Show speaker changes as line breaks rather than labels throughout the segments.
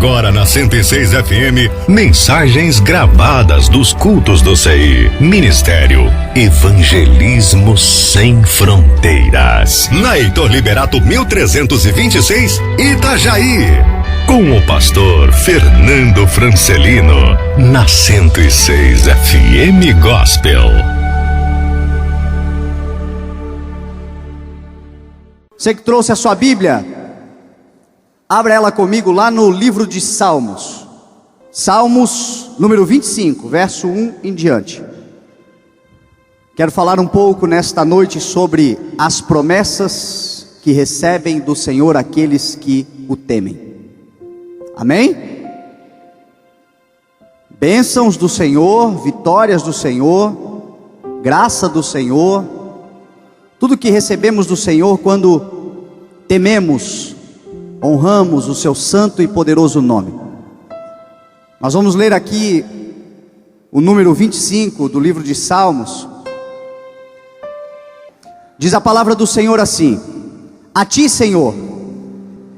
Agora na 106 FM, mensagens gravadas dos cultos do CI. Ministério Evangelismo Sem Fronteiras. Na Heitor Liberato 1326, Itajaí. Com o pastor Fernando Francelino. Na 106 FM Gospel.
Você que trouxe a sua Bíblia, abra ela comigo lá no livro de Salmos. Salmos número 25, verso 1 em diante. Quero falar um pouco nesta noite sobre as promessas que recebem do Senhor aqueles que o temem. Amém? Bênçãos do Senhor, vitórias do Senhor, graça do Senhor, tudo que recebemos do Senhor quando tememos, honramos o seu santo e poderoso nome. Nós vamos ler aqui o número 25 do livro de Salmos. Diz a palavra do Senhor assim: a ti, Senhor,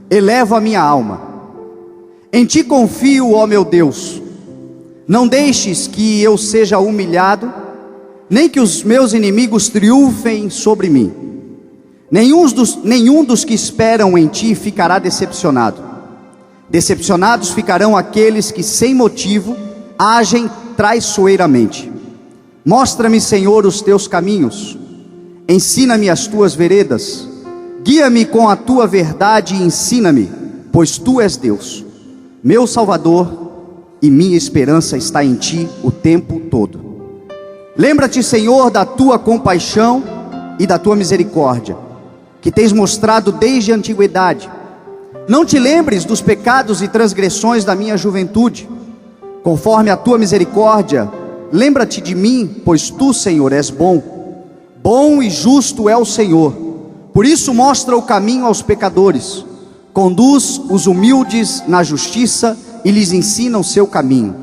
elevo a minha alma, em ti confio, ó meu Deus. Não deixes que eu seja humilhado, nem que os meus inimigos triunfem sobre mim. Nenhum dos que esperam em ti ficará decepcionado. Decepcionados ficarão aqueles que sem motivo agem traiçoeiramente. Mostra-me, Senhor, os teus caminhos, ensina-me as tuas veredas, guia-me com a tua verdade e ensina-me, pois tu és Deus, meu Salvador, e minha esperança está em ti o tempo todo. Lembra-te, Senhor, da tua compaixão e da tua misericórdia, que tens mostrado desde a antiguidade. Não te lembres dos pecados e transgressões da minha juventude. Conforme a tua misericórdia, lembra-te de mim, pois tu, Senhor, és bom. Bom e justo é o Senhor, por isso mostra o caminho aos pecadores. Conduz os humildes na justiça e lhes ensina o seu caminho.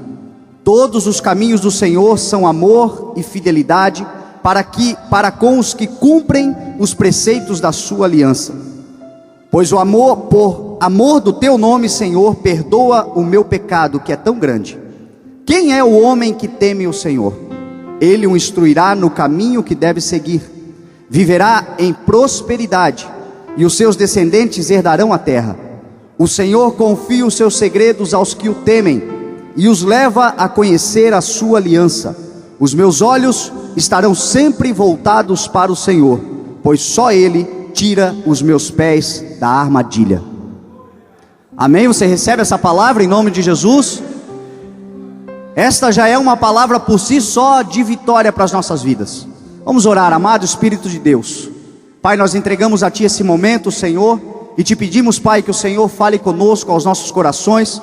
Todos os caminhos do Senhor são amor e fidelidade para com os que cumprem os preceitos da sua aliança. Pois por amor do teu nome, Senhor, perdoa o meu pecado que é tão grande. Quem é o homem que teme o Senhor? Ele o instruirá no caminho que deve seguir. Viverá em prosperidade, e os seus descendentes herdarão a terra. O Senhor confia os seus segredos aos que o temem, e os leva a conhecer a sua aliança. Os meus olhos estarão sempre voltados para o Senhor, pois só Ele tira os meus pés da armadilha. Amém? Você recebe essa palavra em nome de Jesus? Esta já é uma palavra por si só de vitória para as nossas vidas. Vamos orar. Amado Espírito de Deus, Pai, nós entregamos a Ti esse momento, Senhor, e te pedimos, Pai, que o Senhor fale conosco aos nossos corações,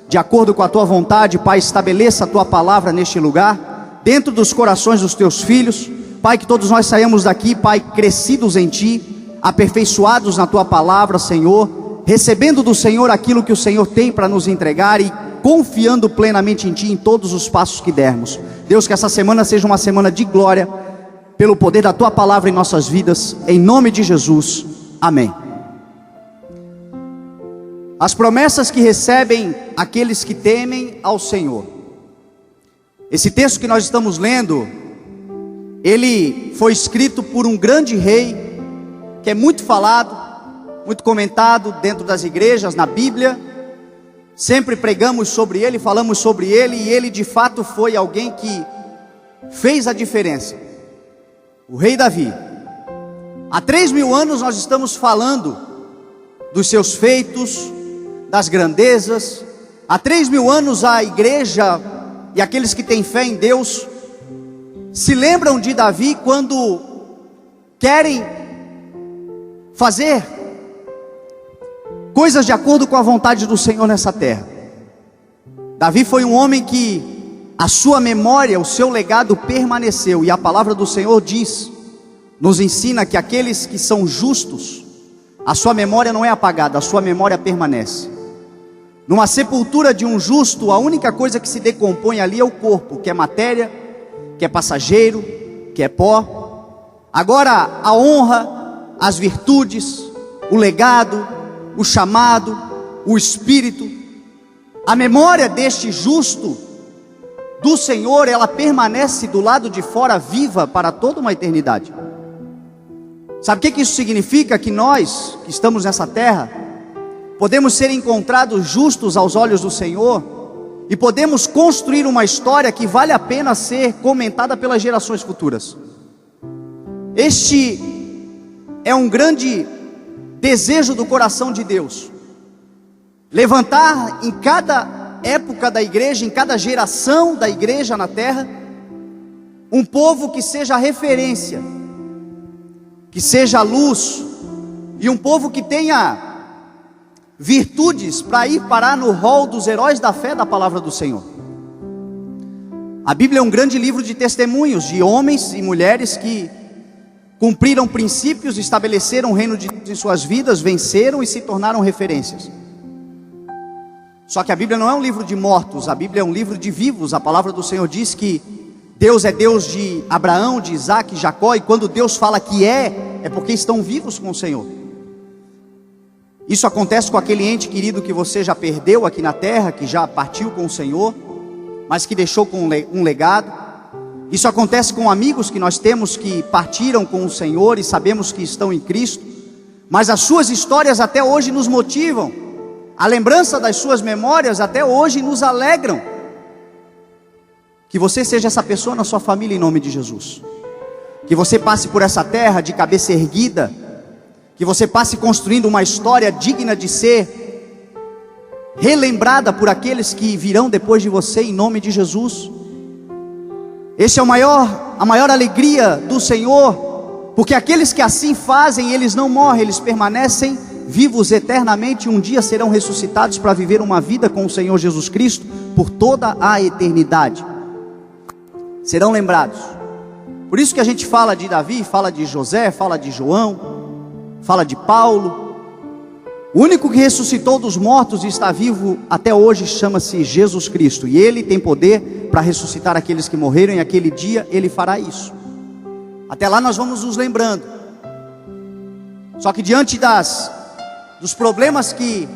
de acordo com a Tua vontade. Pai, estabeleça a Tua palavra neste lugar, dentro dos corações dos Teus filhos. Pai, que todos nós saímos daqui, Pai, crescidos em Ti, aperfeiçoados na Tua palavra, Senhor, recebendo do Senhor aquilo que o Senhor tem para nos entregar e confiando plenamente em Ti em todos os passos que dermos. Deus, que essa semana seja uma semana de glória, pelo poder da Tua palavra em nossas vidas, em nome de Jesus, amém. As promessas que recebem aqueles que temem ao Senhor. Esse texto que nós estamos lendo, ele foi escrito por um grande rei, que é muito falado, muito comentado dentro das igrejas, na Bíblia. Sempre pregamos sobre ele, falamos sobre ele, e ele de fato foi alguém que fez a diferença. O rei Davi. Há 3.000 anos nós estamos falando dos seus feitos, das grandezas. Há 3.000 anos a igreja e aqueles que têm fé em Deus se lembram de Davi quando querem fazer coisas de acordo com a vontade do Senhor nessa terra. Davi foi um homem que a sua memória, o seu legado permaneceu, e a palavra do Senhor nos ensina que aqueles que são justos, a sua memória não é apagada, a sua memória permanece. Numa sepultura de um justo, a única coisa que se decompõe ali é o corpo, que é matéria, que é passageiro, que é pó. Agora a honra, as virtudes, o legado, o chamado, o espírito, A memória deste justo do Senhor, ela permanece do lado de fora viva para toda uma eternidade. Sabe o que isso significa? Que nós, que estamos nessa terra, podemos ser encontrados justos aos olhos do Senhor, e podemos construir uma história que vale a pena ser comentada pelas gerações futuras. Este é um grande desejo do coração de Deus, levantar em cada época da igreja, em cada geração da igreja na terra, um povo que seja referência, que seja luz, e um povo que tenha virtudes para ir parar no rol dos heróis da fé da palavra do Senhor. A Bíblia é um grande livro de testemunhos de homens e mulheres que cumpriram princípios, estabeleceram o reino de Deus em suas vidas, venceram e se tornaram referências. Só que a Bíblia não é um livro de mortos, a Bíblia é um livro de vivos. A palavra do Senhor diz que Deus é Deus de Abraão, de Isaac, Jacó, e quando Deus fala que é porque estão vivos com o Senhor. Isso acontece com aquele ente querido que você já perdeu aqui na terra, que já partiu com o Senhor, mas que deixou com um legado. Isso acontece com amigos que nós temos que partiram com o Senhor e sabemos que estão em Cristo, mas as suas histórias até hoje nos motivam, a lembrança das suas memórias até hoje nos alegram. Que você seja essa pessoa na sua família em nome de Jesus. Que você passe por essa terra de cabeça erguida, que você passe construindo uma história digna de ser relembrada por aqueles que virão depois de você em nome de Jesus. Esse é a maior alegria do Senhor, porque aqueles que assim fazem, eles não morrem, eles permanecem vivos eternamente, e um dia serão ressuscitados para viver uma vida com o Senhor Jesus Cristo por toda a eternidade. Serão lembrados. Por isso que a gente fala de Davi, fala de José, fala de João, fala de Paulo. O único que ressuscitou dos mortos e está vivo até hoje chama-se Jesus Cristo, e Ele tem poder para ressuscitar aqueles que morreram, e aquele dia Ele fará isso. Até lá nós vamos nos lembrando. Só que diante dos problemas que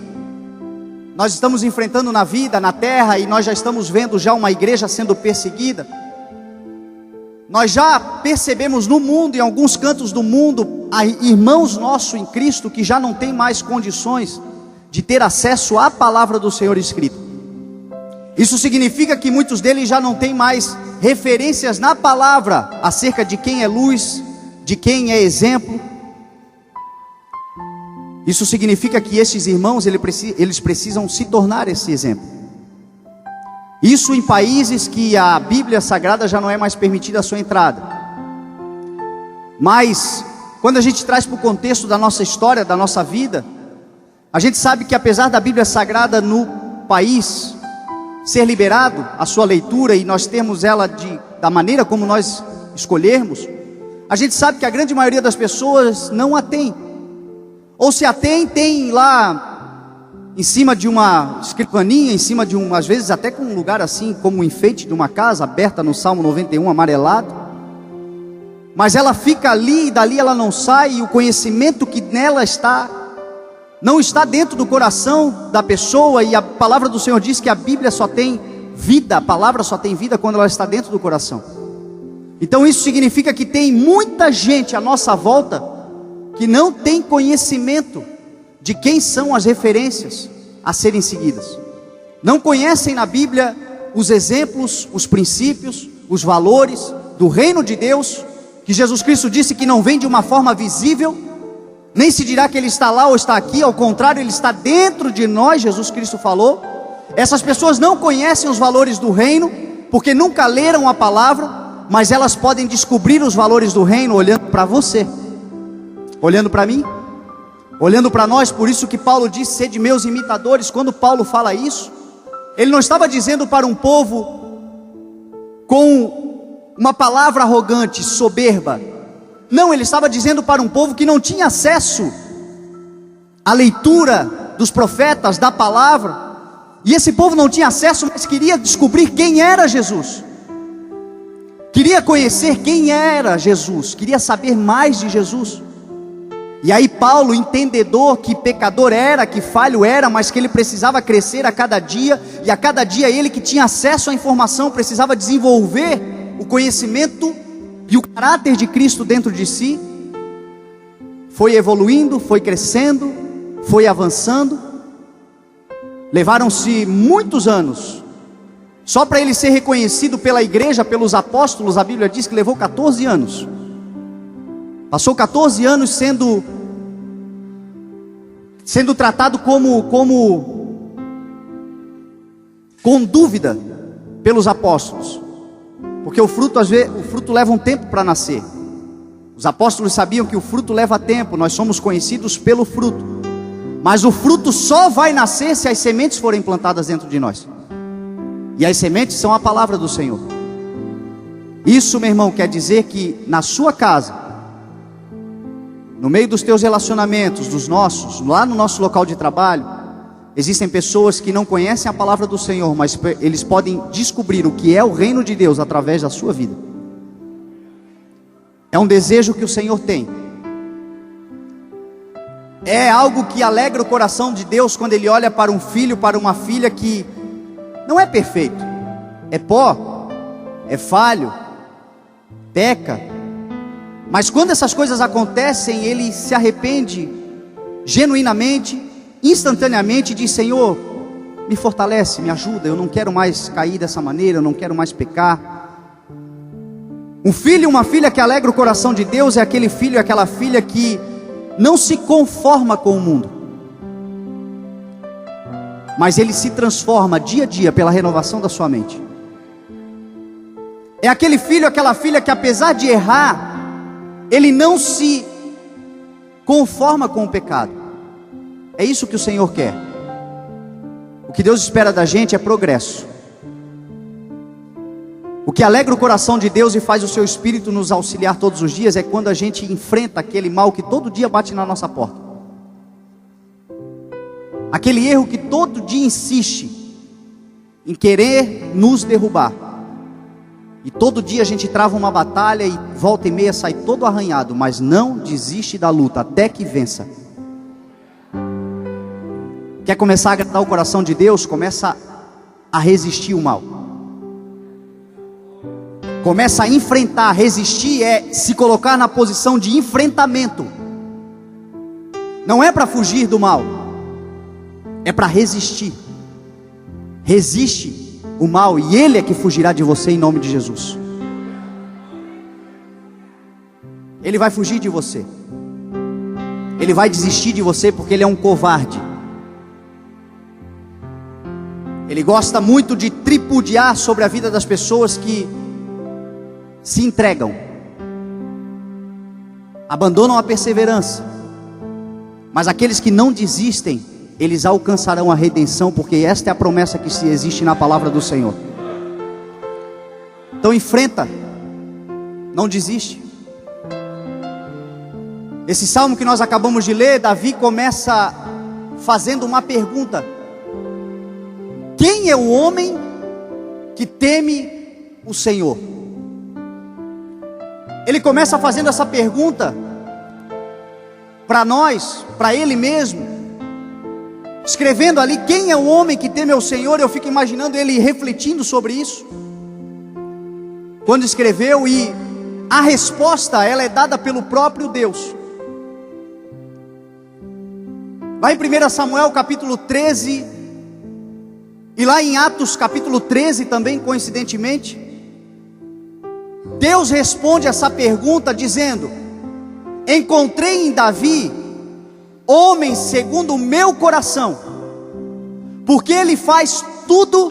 nós estamos enfrentando na vida, na terra, e nós já estamos vendo já uma igreja sendo perseguida, nós já percebemos no mundo, em alguns cantos do mundo, irmãos nossos em Cristo que já não têm mais condições de ter acesso à palavra do Senhor escrita. Isso significa que muitos deles já não têm mais referências na palavra acerca de quem é luz, de quem é exemplo. Isso significa que esses irmãos, eles precisam se tornar esse exemplo. Isso em países que a Bíblia Sagrada já não é mais permitida a sua entrada. Mas, quando a gente traz para o contexto da nossa história, da nossa vida, a gente sabe que apesar da Bíblia Sagrada no país ser liberado, a sua leitura, e nós termos ela da maneira como nós escolhermos, a gente sabe que a grande maioria das pessoas não a tem. Ou se a tem lá em cima de uma escrivaninha, em cima de às vezes até com um lugar assim, como um enfeite de uma casa, aberta no Salmo 91, amarelado. Mas ela fica ali, e dali ela não sai, e o conhecimento que nela está, não está dentro do coração da pessoa, e a palavra do Senhor diz que a Bíblia só tem vida, a palavra só tem vida quando ela está dentro do coração. Então isso significa que tem muita gente à nossa volta, que não tem conhecimento de quem são as referências a serem seguidas. Não conhecem na Bíblia os exemplos, os princípios, os valores do reino de Deus, que Jesus Cristo disse que não vem de uma forma visível, nem se dirá que Ele está lá ou está aqui, ao contrário, Ele está dentro de nós, Jesus Cristo falou. Essas pessoas não conhecem os valores do reino, porque nunca leram a palavra, mas elas podem descobrir os valores do reino olhando para você, olhando para mim, olhando para nós. Por isso que Paulo diz: sede meus imitadores. Quando Paulo fala isso, ele não estava dizendo para um povo com uma palavra arrogante, soberba. Não, ele estava dizendo para um povo que não tinha acesso à leitura dos profetas, da palavra. E esse povo não tinha acesso, mas queria descobrir quem era Jesus, queria conhecer quem era Jesus, queria saber mais de Jesus. E aí Paulo, entendedor que pecador era, que falho era, mas que ele precisava crescer a cada dia, e a cada dia ele que tinha acesso à informação precisava desenvolver o conhecimento e o caráter de Cristo dentro de si, foi evoluindo, foi crescendo, foi avançando. Levaram-se muitos anos, só para ele ser reconhecido pela igreja, pelos apóstolos. A Bíblia diz que levou 14 anos, passou 14 anos sendo tratado com dúvida pelos apóstolos, porque o fruto leva um tempo para nascer. Os apóstolos sabiam que o fruto leva tempo, nós somos conhecidos pelo fruto, mas o fruto só vai nascer se as sementes forem plantadas dentro de nós, e as sementes são a palavra do Senhor. Isso, meu irmão, quer dizer que na sua casa, no meio dos teus relacionamentos, dos nossos, lá no nosso local de trabalho, existem pessoas que não conhecem a palavra do Senhor, mas eles podem descobrir o que é o reino de Deus através da sua vida. É um desejo que o Senhor tem. É algo que alegra o coração de Deus quando Ele olha para um filho, para uma filha que não é perfeito, é pó, é falho, peca, mas quando essas coisas acontecem, ele se arrepende genuinamente, instantaneamente, e diz: Senhor, me fortalece, me ajuda, eu não quero mais cair dessa maneira, eu não quero mais pecar. Um filho e uma filha que alegra o coração de Deus é aquele filho e aquela filha que não se conforma com o mundo, mas ele se transforma dia a dia pela renovação da sua mente. É aquele filho e aquela filha que, apesar de errar, ele não se conforma com o pecado. É isso que o Senhor quer. O que Deus espera da gente é progresso. O que alegra o coração de Deus e faz o seu Espírito nos auxiliar todos os dias é quando a gente enfrenta aquele mal que todo dia bate na nossa porta, aquele erro que todo dia insiste em querer nos derrubar, e todo dia a gente trava uma batalha e volta e meia sai todo arranhado, mas não desiste da luta até que vença. Quer começar a agradar o coração de Deus? Começa a resistir o mal. Começa a enfrentar. Resistir é se colocar na posição de enfrentamento. Não é para fugir do mal, é para resistir. Resiste o mal e ele é que fugirá de você em nome de Jesus. Ele vai fugir de você. Ele vai desistir de você porque ele é um covarde. Ele gosta muito de tripudiar sobre a vida das pessoas que se entregam, abandonam a perseverança. Mas aqueles que não desistem, eles alcançarão a redenção, porque esta é a promessa que se existe na palavra do Senhor. Então enfrenta, não desiste. Esse salmo que nós acabamos de ler, Davi começa fazendo uma pergunta: quem é o homem que teme o Senhor? Ele começa fazendo essa pergunta para nós, para ele mesmo, escrevendo ali: quem é o homem que teme ao Senhor? Eu fico imaginando ele refletindo sobre isso quando escreveu, e a resposta ela é dada pelo próprio Deus. Lá em 1 Samuel capítulo 13, e lá em Atos capítulo 13 também, coincidentemente, Deus responde essa pergunta dizendo: encontrei em Davi homem segundo o meu coração, porque ele faz tudo,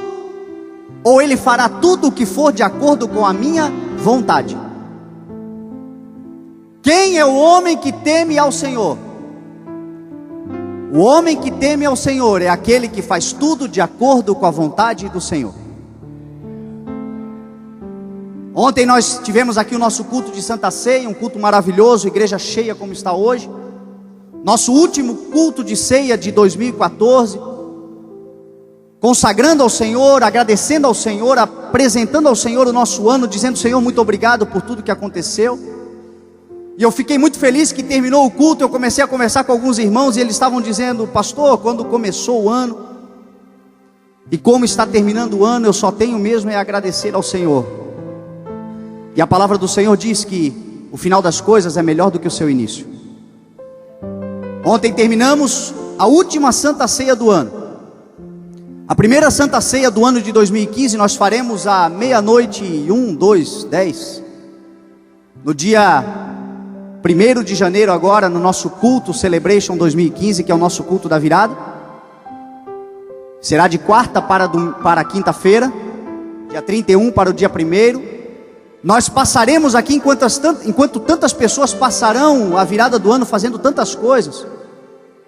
ou ele fará tudo o que for de acordo com a minha vontade. Quem é o homem que teme ao Senhor? O homem que teme ao Senhor é aquele que faz tudo de acordo com a vontade do Senhor. Ontem nós tivemos aqui o nosso culto de Santa Ceia, um culto maravilhoso, igreja cheia como está hoje. Nosso último culto de ceia de 2014, consagrando ao Senhor, agradecendo ao Senhor, apresentando ao Senhor o nosso ano, dizendo: Senhor, muito obrigado por tudo que aconteceu. E eu fiquei muito feliz que terminou o culto, eu comecei a conversar com alguns irmãos e eles estavam dizendo: pastor, quando começou o ano e como está terminando o ano, eu só tenho mesmo é agradecer ao Senhor. E a palavra do Senhor diz que o final das coisas é melhor do que o seu início. Ontem terminamos a última Santa Ceia do ano. A primeira Santa Ceia do ano de 2015 nós faremos à meia-noite 1, 2, 10. No dia 1º de janeiro agora, no nosso culto Celebration 2015, que é o nosso culto da virada. Será de quarta para quinta-feira, dia 31 para o dia 1º. Nós passaremos aqui enquanto tantas pessoas passarão a virada do ano fazendo tantas coisas,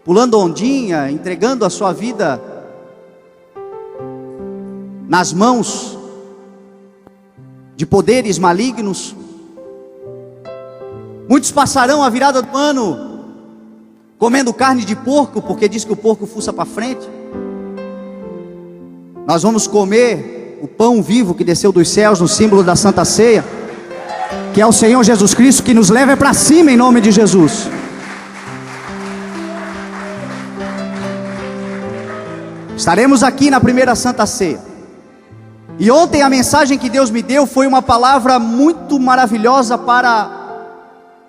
pulando ondinha, entregando a sua vida nas mãos de poderes malignos. Muitos passarão a virada do ano comendo carne de porco, porque diz que o porco fuça para frente. Nós vamos comer o pão vivo que desceu dos céus, no símbolo da Santa Ceia, que é o Senhor Jesus Cristo, que nos leva para cima em nome de Jesus. Estaremos aqui na primeira Santa Ceia. E ontem a mensagem que Deus me deu foi uma palavra muito maravilhosa para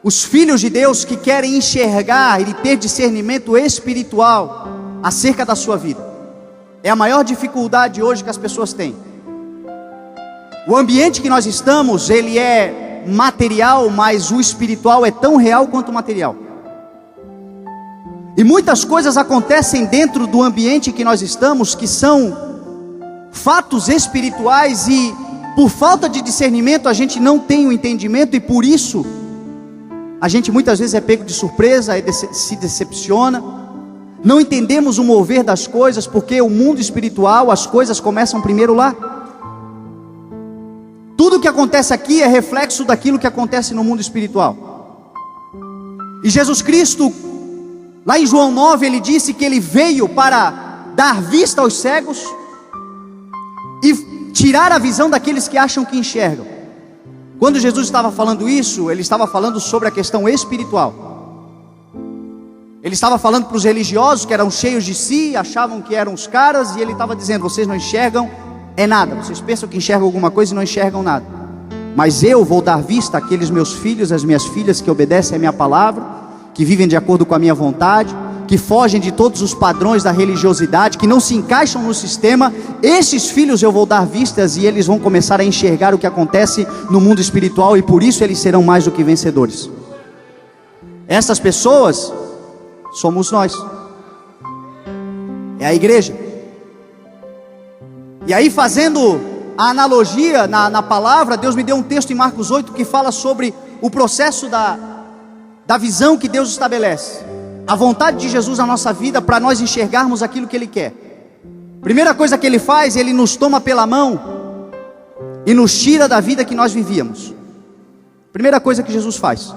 os filhos de Deus que querem enxergar e ter discernimento espiritual acerca da sua vida. É a maior dificuldade hoje que as pessoas têm. O ambiente que nós estamos, ele é material, mas o espiritual é tão real quanto o material. E muitas coisas acontecem dentro do ambiente que nós estamos, que são fatos espirituais, e por falta de discernimento a gente não tem o entendimento, e por isso a gente muitas vezes é pego de surpresa, se decepciona. Não entendemos o mover das coisas, porque o mundo espiritual, as coisas começam primeiro lá. Tudo que acontece aqui é reflexo daquilo que acontece no mundo espiritual. E Jesus Cristo, lá em João 9, ele disse que ele veio para dar vista aos cegos e tirar a visão daqueles que acham que enxergam. Quando Jesus estava falando isso, ele estava falando sobre a questão espiritual. Ele estava falando para os religiosos que eram cheios de si, achavam que eram os caras, e ele estava dizendo: vocês não enxergam nada, vocês pensam que enxergam alguma coisa e não enxergam nada. Mas eu vou dar vista àqueles meus filhos, às minhas filhas que obedecem à minha palavra, que vivem de acordo com a minha vontade, que fogem de todos os padrões da religiosidade, que não se encaixam no sistema. Esses filhos eu vou dar vistas, e eles vão começar a enxergar o que acontece no mundo espiritual, e por isso eles serão mais do que vencedores. Essas pessoas somos nós, é a igreja. E aí, fazendo a analogia na palavra, Deus me deu um texto em Marcos 8 que fala sobre o processo da visão que Deus estabelece, a vontade de Jesus na nossa vida, para nós enxergarmos aquilo que Ele quer. Primeira coisa que Ele faz, Ele nos toma pela mão e nos tira da vida que nós vivíamos. Primeira coisa que Jesus faz.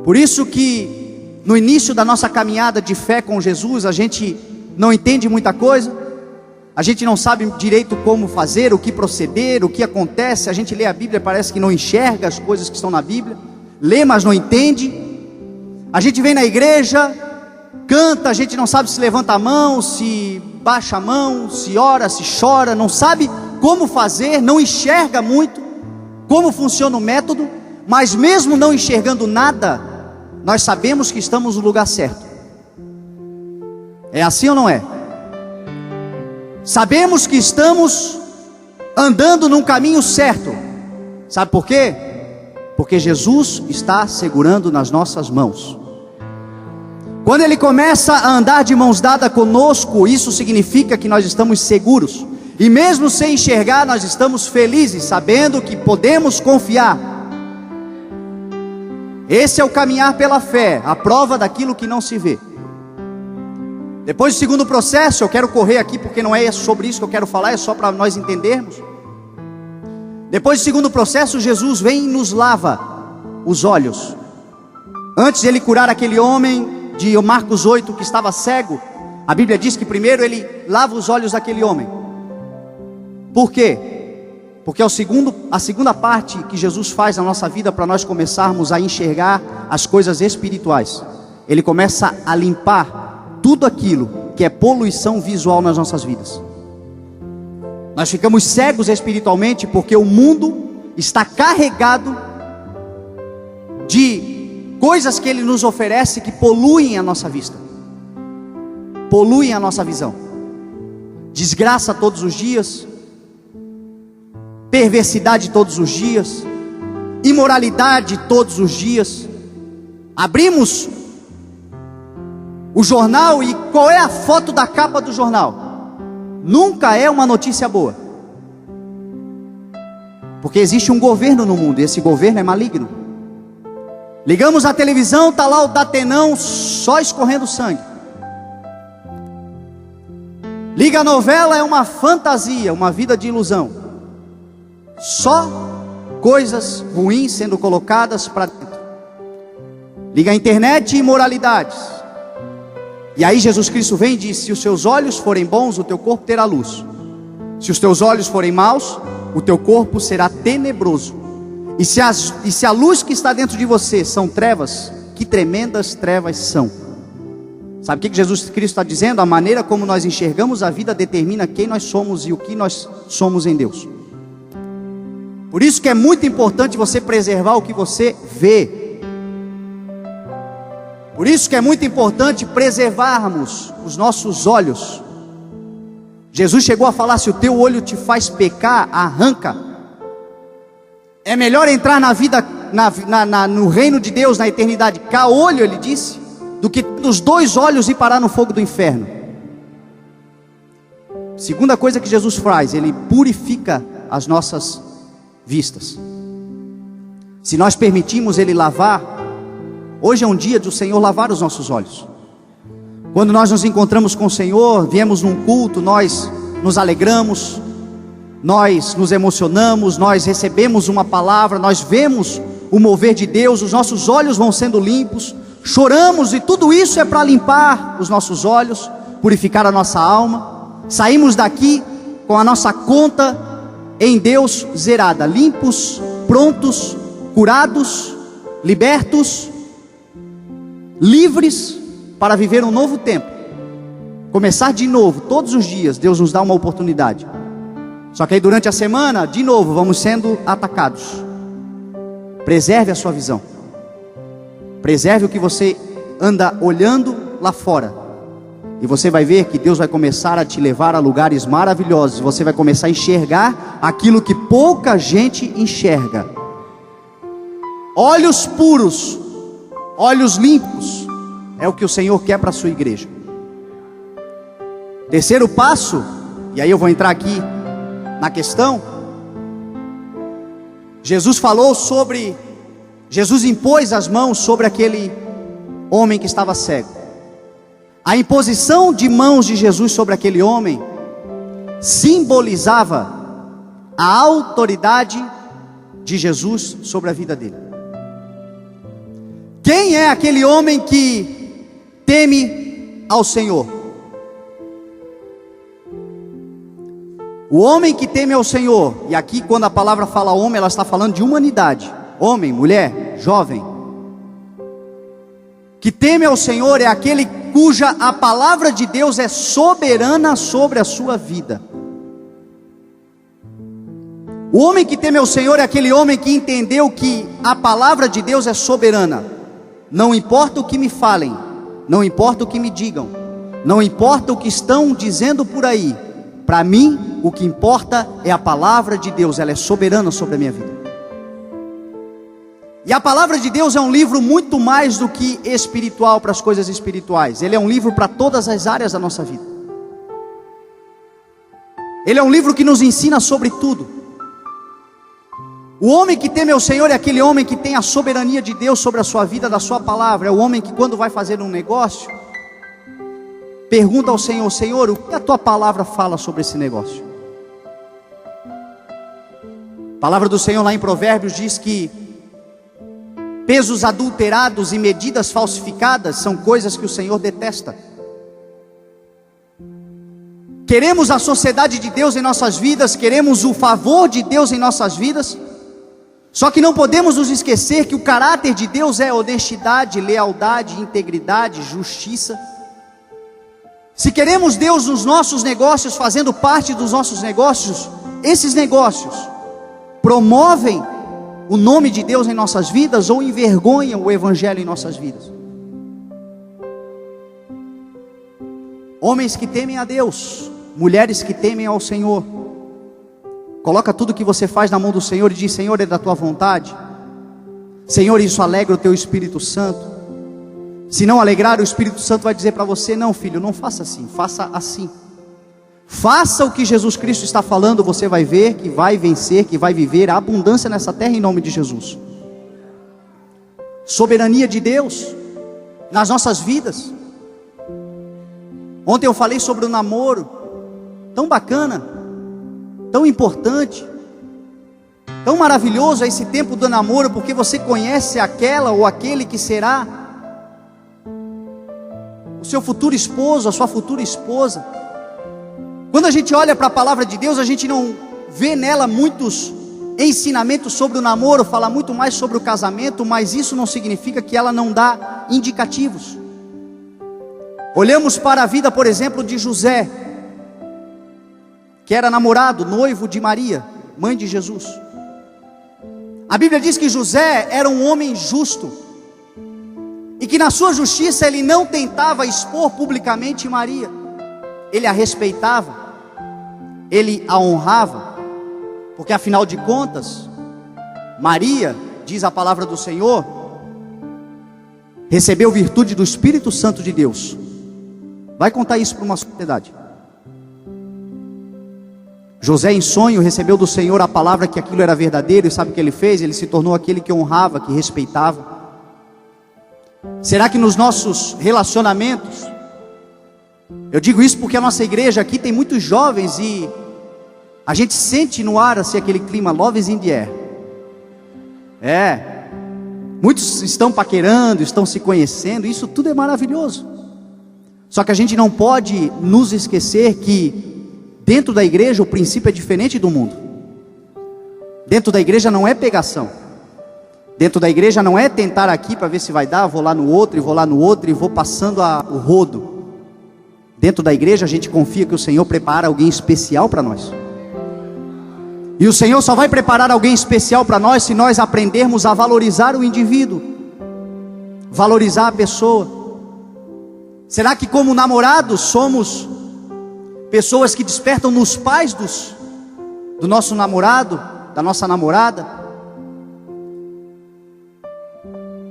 Por isso que no início da nossa caminhada de fé com Jesus, a gente não entende muita coisa, a gente não sabe direito como fazer, o que proceder, o que acontece. A gente lê a Bíblia, parece que não enxerga as coisas que estão na Bíblia, lê, mas não entende. A gente vem na igreja, canta, a gente não sabe se levanta a mão, se baixa a mão, se ora, se chora, não sabe como fazer, não enxerga muito como funciona o método, mas mesmo não enxergando nada, nós sabemos que estamos no lugar certo. É assim ou não é? Sabemos que estamos andando num caminho certo. Sabe por quê? Porque Jesus está segurando nas nossas mãos. Quando Ele começa a andar de mãos dadas conosco, isso significa que nós estamos seguros. E mesmo sem enxergar, nós estamos felizes, sabendo que podemos confiar. Esse é o caminhar pela fé, a prova daquilo que não se vê. Depois do segundo processo, eu quero correr aqui porque não é sobre isso que eu quero falar, é só para nós entendermos. Depois do segundo processo, Jesus vem e nos lava os olhos. Antes de Ele curar aquele homem de Marcos 8 que estava cego, a Bíblia diz que primeiro Ele lava os olhos daquele homem. Por quê? Porque a segunda parte que Jesus faz na nossa vida para nós começarmos a enxergar as coisas espirituais. Ele começa a limpar tudo aquilo que é poluição visual nas nossas vidas. Nós ficamos cegos espiritualmente porque o mundo está carregado de coisas que ele nos oferece que poluem a nossa vista, poluem a nossa visão. Desgraça todos os dias, perversidade todos os dias, imoralidade todos os dias. Abrimos o jornal e qual é a foto da capa do jornal? Nunca é uma notícia boa, porque existe um governo no mundo e esse governo é maligno. Ligamos a televisão, está lá o Datenão só escorrendo sangue. Liga a novela, é uma fantasia, uma vida de ilusão. Só coisas ruins sendo colocadas para dentro. Liga a internet, imoralidades. E aí Jesus Cristo vem e diz: se os seus olhos forem bons, o teu corpo terá luz. Se os teus olhos forem maus, o teu corpo será tenebroso. E se a luz que está dentro de você são trevas, que tremendas trevas são. Sabe o que Jesus Cristo está dizendo? A maneira como nós enxergamos a vida determina quem nós somos e o que nós somos em Deus. Por isso que é muito importante você preservar o que você vê. Por isso que é muito importante preservarmos os nossos olhos. Jesus chegou a falar: se o teu olho te faz pecar, arranca. É melhor entrar na vida, no reino de Deus, na eternidade, caolho, ele disse, do que dos dois olhos ir parar no fogo do inferno. Segunda coisa que Jesus faz, ele purifica as nossas vistas. Se nós permitimos ele lavar, hoje é um dia do Senhor lavar os nossos olhos. Quando nós nos encontramos com o Senhor, viemos num culto, nós nos alegramos, nós nos emocionamos, nós recebemos uma palavra, nós vemos o mover de Deus, os nossos olhos vão sendo limpos, choramos, e tudo isso é para limpar os nossos olhos, purificar a nossa alma. Saímos daqui com a nossa conta em Deus zerada, limpos, prontos, curados, libertos, livres para viver um novo tempo, começar de novo. Todos os dias Deus nos dá uma oportunidade. Só que aí durante a semana, de novo, vamos sendo atacados. Preserve a sua visão, preserve o que você anda olhando lá fora, e você vai ver que Deus vai começar a te levar a lugares maravilhosos. Você vai começar a enxergar aquilo que pouca gente enxerga. Olhos puros, olhos limpos, é o que o Senhor quer para a sua igreja. Terceiro passo, e aí eu vou entrar aqui na questão. Jesus impôs as mãos sobre aquele homem que estava cego. A imposição de mãos de Jesus sobre aquele homem simbolizava a autoridade de Jesus sobre a vida dele. Quem é aquele homem que teme ao Senhor? O homem que teme ao Senhor, e aqui quando a palavra fala homem, ela está falando de humanidade. Homem, mulher, jovem. Que teme ao Senhor é aquele cuja a palavra de Deus é soberana sobre a sua vida. O homem que teme ao Senhor é aquele homem que entendeu que a palavra de Deus é soberana. Não importa o que me falem, não importa o que me digam, não importa o que estão dizendo por aí, para mim o que importa é a palavra de Deus, ela é soberana sobre a minha vida. E a palavra de Deus é um livro muito mais do que espiritual para as coisas espirituais. Ele é um livro para todas as áreas da nossa vida. Ele é um livro que nos ensina sobre tudo. O homem que teme ao Senhor é aquele homem que tem a soberania de Deus sobre a sua vida, da sua palavra. É o homem que quando vai fazer um negócio, pergunta ao Senhor: Senhor, o que a tua palavra fala sobre esse negócio? A palavra do Senhor lá em Provérbios diz que pesos adulterados e medidas falsificadas são coisas que o Senhor detesta. Queremos a sociedade de Deus em nossas vidas, queremos o favor de Deus em nossas vidas, só que não podemos nos esquecer que o caráter de Deus é honestidade, lealdade, integridade, justiça. Se queremos Deus nos nossos negócios, fazendo parte dos nossos negócios, esses negócios promovem o nome de Deus em nossas vidas ou envergonham o Evangelho em nossas vidas? Homens que temem a Deus, mulheres que temem ao Senhor, coloca tudo que você faz na mão do Senhor e diz: Senhor, é da tua vontade. Senhor, isso alegra o teu Espírito Santo. Se não alegrar, o Espírito Santo vai dizer para você: não, filho, não faça assim, faça assim. Faça o que Jesus Cristo está falando, você vai ver que vai vencer, que vai viver a abundância nessa terra em nome de Jesus. Soberania de Deus nas nossas vidas. Ontem eu falei sobre o namoro, tão bacana, tão importante, tão maravilhoso é esse tempo do namoro, porque você conhece aquela ou aquele que será o seu futuro esposo, a sua futura esposa. Quando a gente olha para a palavra de Deus, a gente não vê nela muitos ensinamentos sobre o namoro, fala muito mais sobre o casamento, mas isso não significa que ela não dá indicativos. Olhamos para a vida, por exemplo, de José, que era namorado, noivo de Maria, mãe de Jesus. A Bíblia diz que José era um homem justo, e que na sua justiça ele não tentava expor publicamente Maria, ele a respeitava, ele a honrava, porque afinal de contas, Maria, diz a palavra do Senhor, recebeu virtude do Espírito Santo de Deus. Vai contar isso para uma sociedade. José em sonho recebeu do Senhor a palavra que aquilo era verdadeiro, e sabe o que ele fez? Ele se tornou aquele que honrava, que respeitava. Será que nos nossos relacionamentos, eu digo isso porque a nossa igreja aqui tem muitos jovens e a gente sente no ar assim aquele clima love is in the air. Muitos estão paquerando, estão se conhecendo, isso tudo é maravilhoso. Só que a gente não pode nos esquecer que dentro da igreja o princípio é diferente do mundo. Dentro da igreja não é pegação. Dentro da igreja não é tentar aqui para ver se vai dar, vou lá no outro e vou lá no outro e vou passando o rodo. Dentro da igreja a gente confia que o Senhor prepara alguém especial para nós. E o Senhor só vai preparar alguém especial para nós se nós aprendermos a valorizar o indivíduo, valorizar a pessoa. Será que como namorados somos pessoas que despertam nos pais do nosso namorado, da nossa namorada,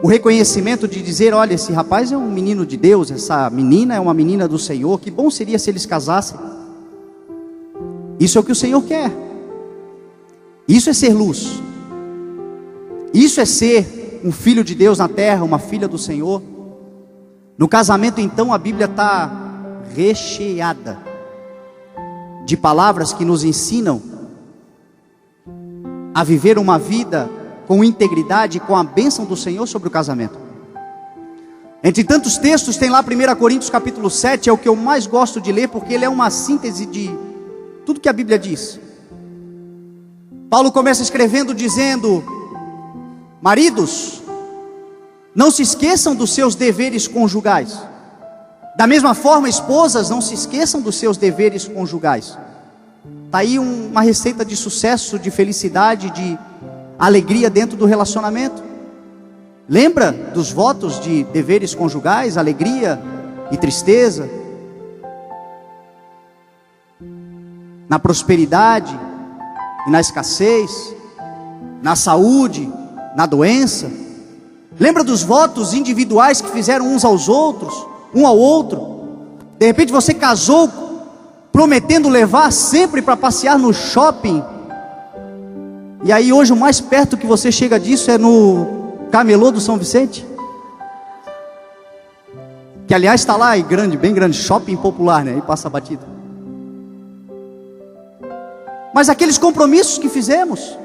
o reconhecimento de dizer: olha, esse rapaz é um menino de Deus, essa menina é uma menina do Senhor, que bom seria se eles casassem. Isso é o que o Senhor quer. Isso é ser luz. Isso é ser um filho de Deus na terra, uma filha do Senhor. No casamento então a Bíblia está recheada de palavras que nos ensinam a viver uma vida com integridade, com a bênção do Senhor sobre o casamento. Entre tantos textos tem lá 1 Coríntios capítulo 7, é o que eu mais gosto de ler, porque ele é uma síntese de tudo que a Bíblia diz. Paulo começa escrevendo dizendo: maridos, não se esqueçam dos seus deveres conjugais. Da mesma forma, esposas, não se esqueçam dos seus deveres conjugais. Está aí uma receita de sucesso, de felicidade, de alegria dentro do relacionamento. Lembra dos votos de deveres conjugais? Alegria e tristeza, na prosperidade e na escassez, na saúde, na doença. Lembra dos votos individuais que fizeram uns aos outros, um ao outro? De repente você casou prometendo levar sempre para passear no shopping, e aí hoje o mais perto que você chega disso é no Camelô do São Vicente, que aliás está lá, bem grande, shopping popular, né? Aí passa batida. Mas aqueles compromissos que fizemos,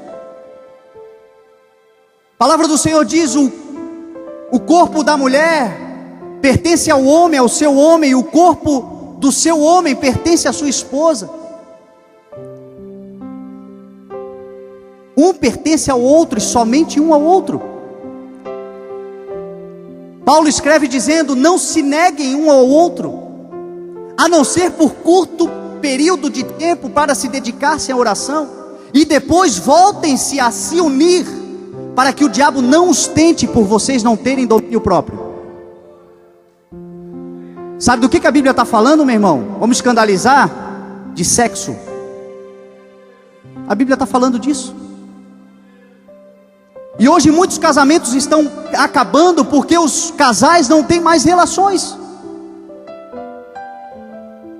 a palavra do Senhor diz: o corpo da mulher pertence ao homem, ao seu homem, e o corpo do seu homem pertence à sua esposa. Um pertence ao outro e somente um ao outro. Paulo escreve dizendo: não se neguem um ao outro, a não ser por curto período de tempo para se dedicar-se à oração, e depois voltem-se a se unir, para que o diabo não os tente por vocês não terem domínio próprio. Sabe do que a Bíblia está falando, meu irmão? Vamos escandalizar? De sexo. A Bíblia está falando disso. E hoje muitos casamentos estão acabando porque os casais não têm mais relações,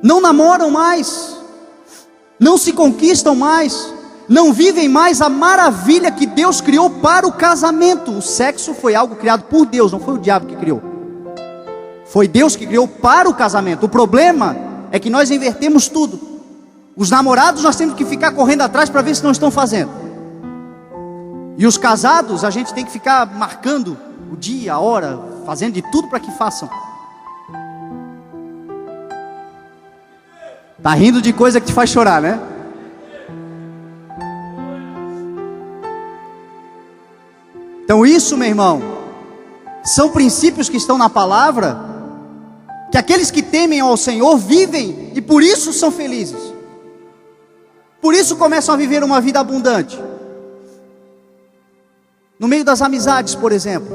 não namoram mais, não se conquistam mais, não vivem mais a maravilha que Deus criou para o casamento. O sexo foi algo criado por Deus, não foi o diabo que criou. Foi Deus que criou para o casamento. O problema é que nós invertemos tudo. Os namorados nós temos que ficar correndo atrás para ver se não estão fazendo. E os casados, a gente tem que ficar marcando o dia, a hora, fazendo de tudo para que façam. Tá rindo de coisa que te faz chorar, né? Então isso, meu irmão, são princípios que estão na palavra, que aqueles que temem ao Senhor vivem e por isso são felizes. Por isso começam a viver uma vida abundante. No meio das amizades, por exemplo,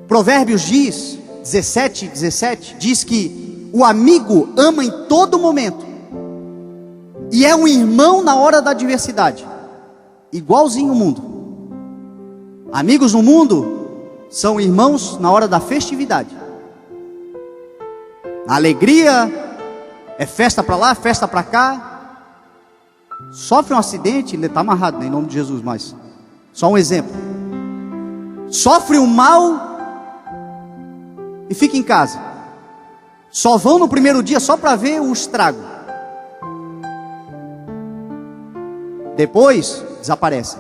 Provérbios 17, diz que o amigo ama em todo momento, e é um irmão na hora da adversidade, igualzinho o mundo. Amigos no mundo são irmãos na hora da festividade. A alegria é festa para lá, festa para cá. Sofre um acidente, ele está amarrado, né, em nome de Jesus, mas só um exemplo. Sofre um mal e fica em casa. Só vão no primeiro dia só para ver o estrago. Depois desaparece.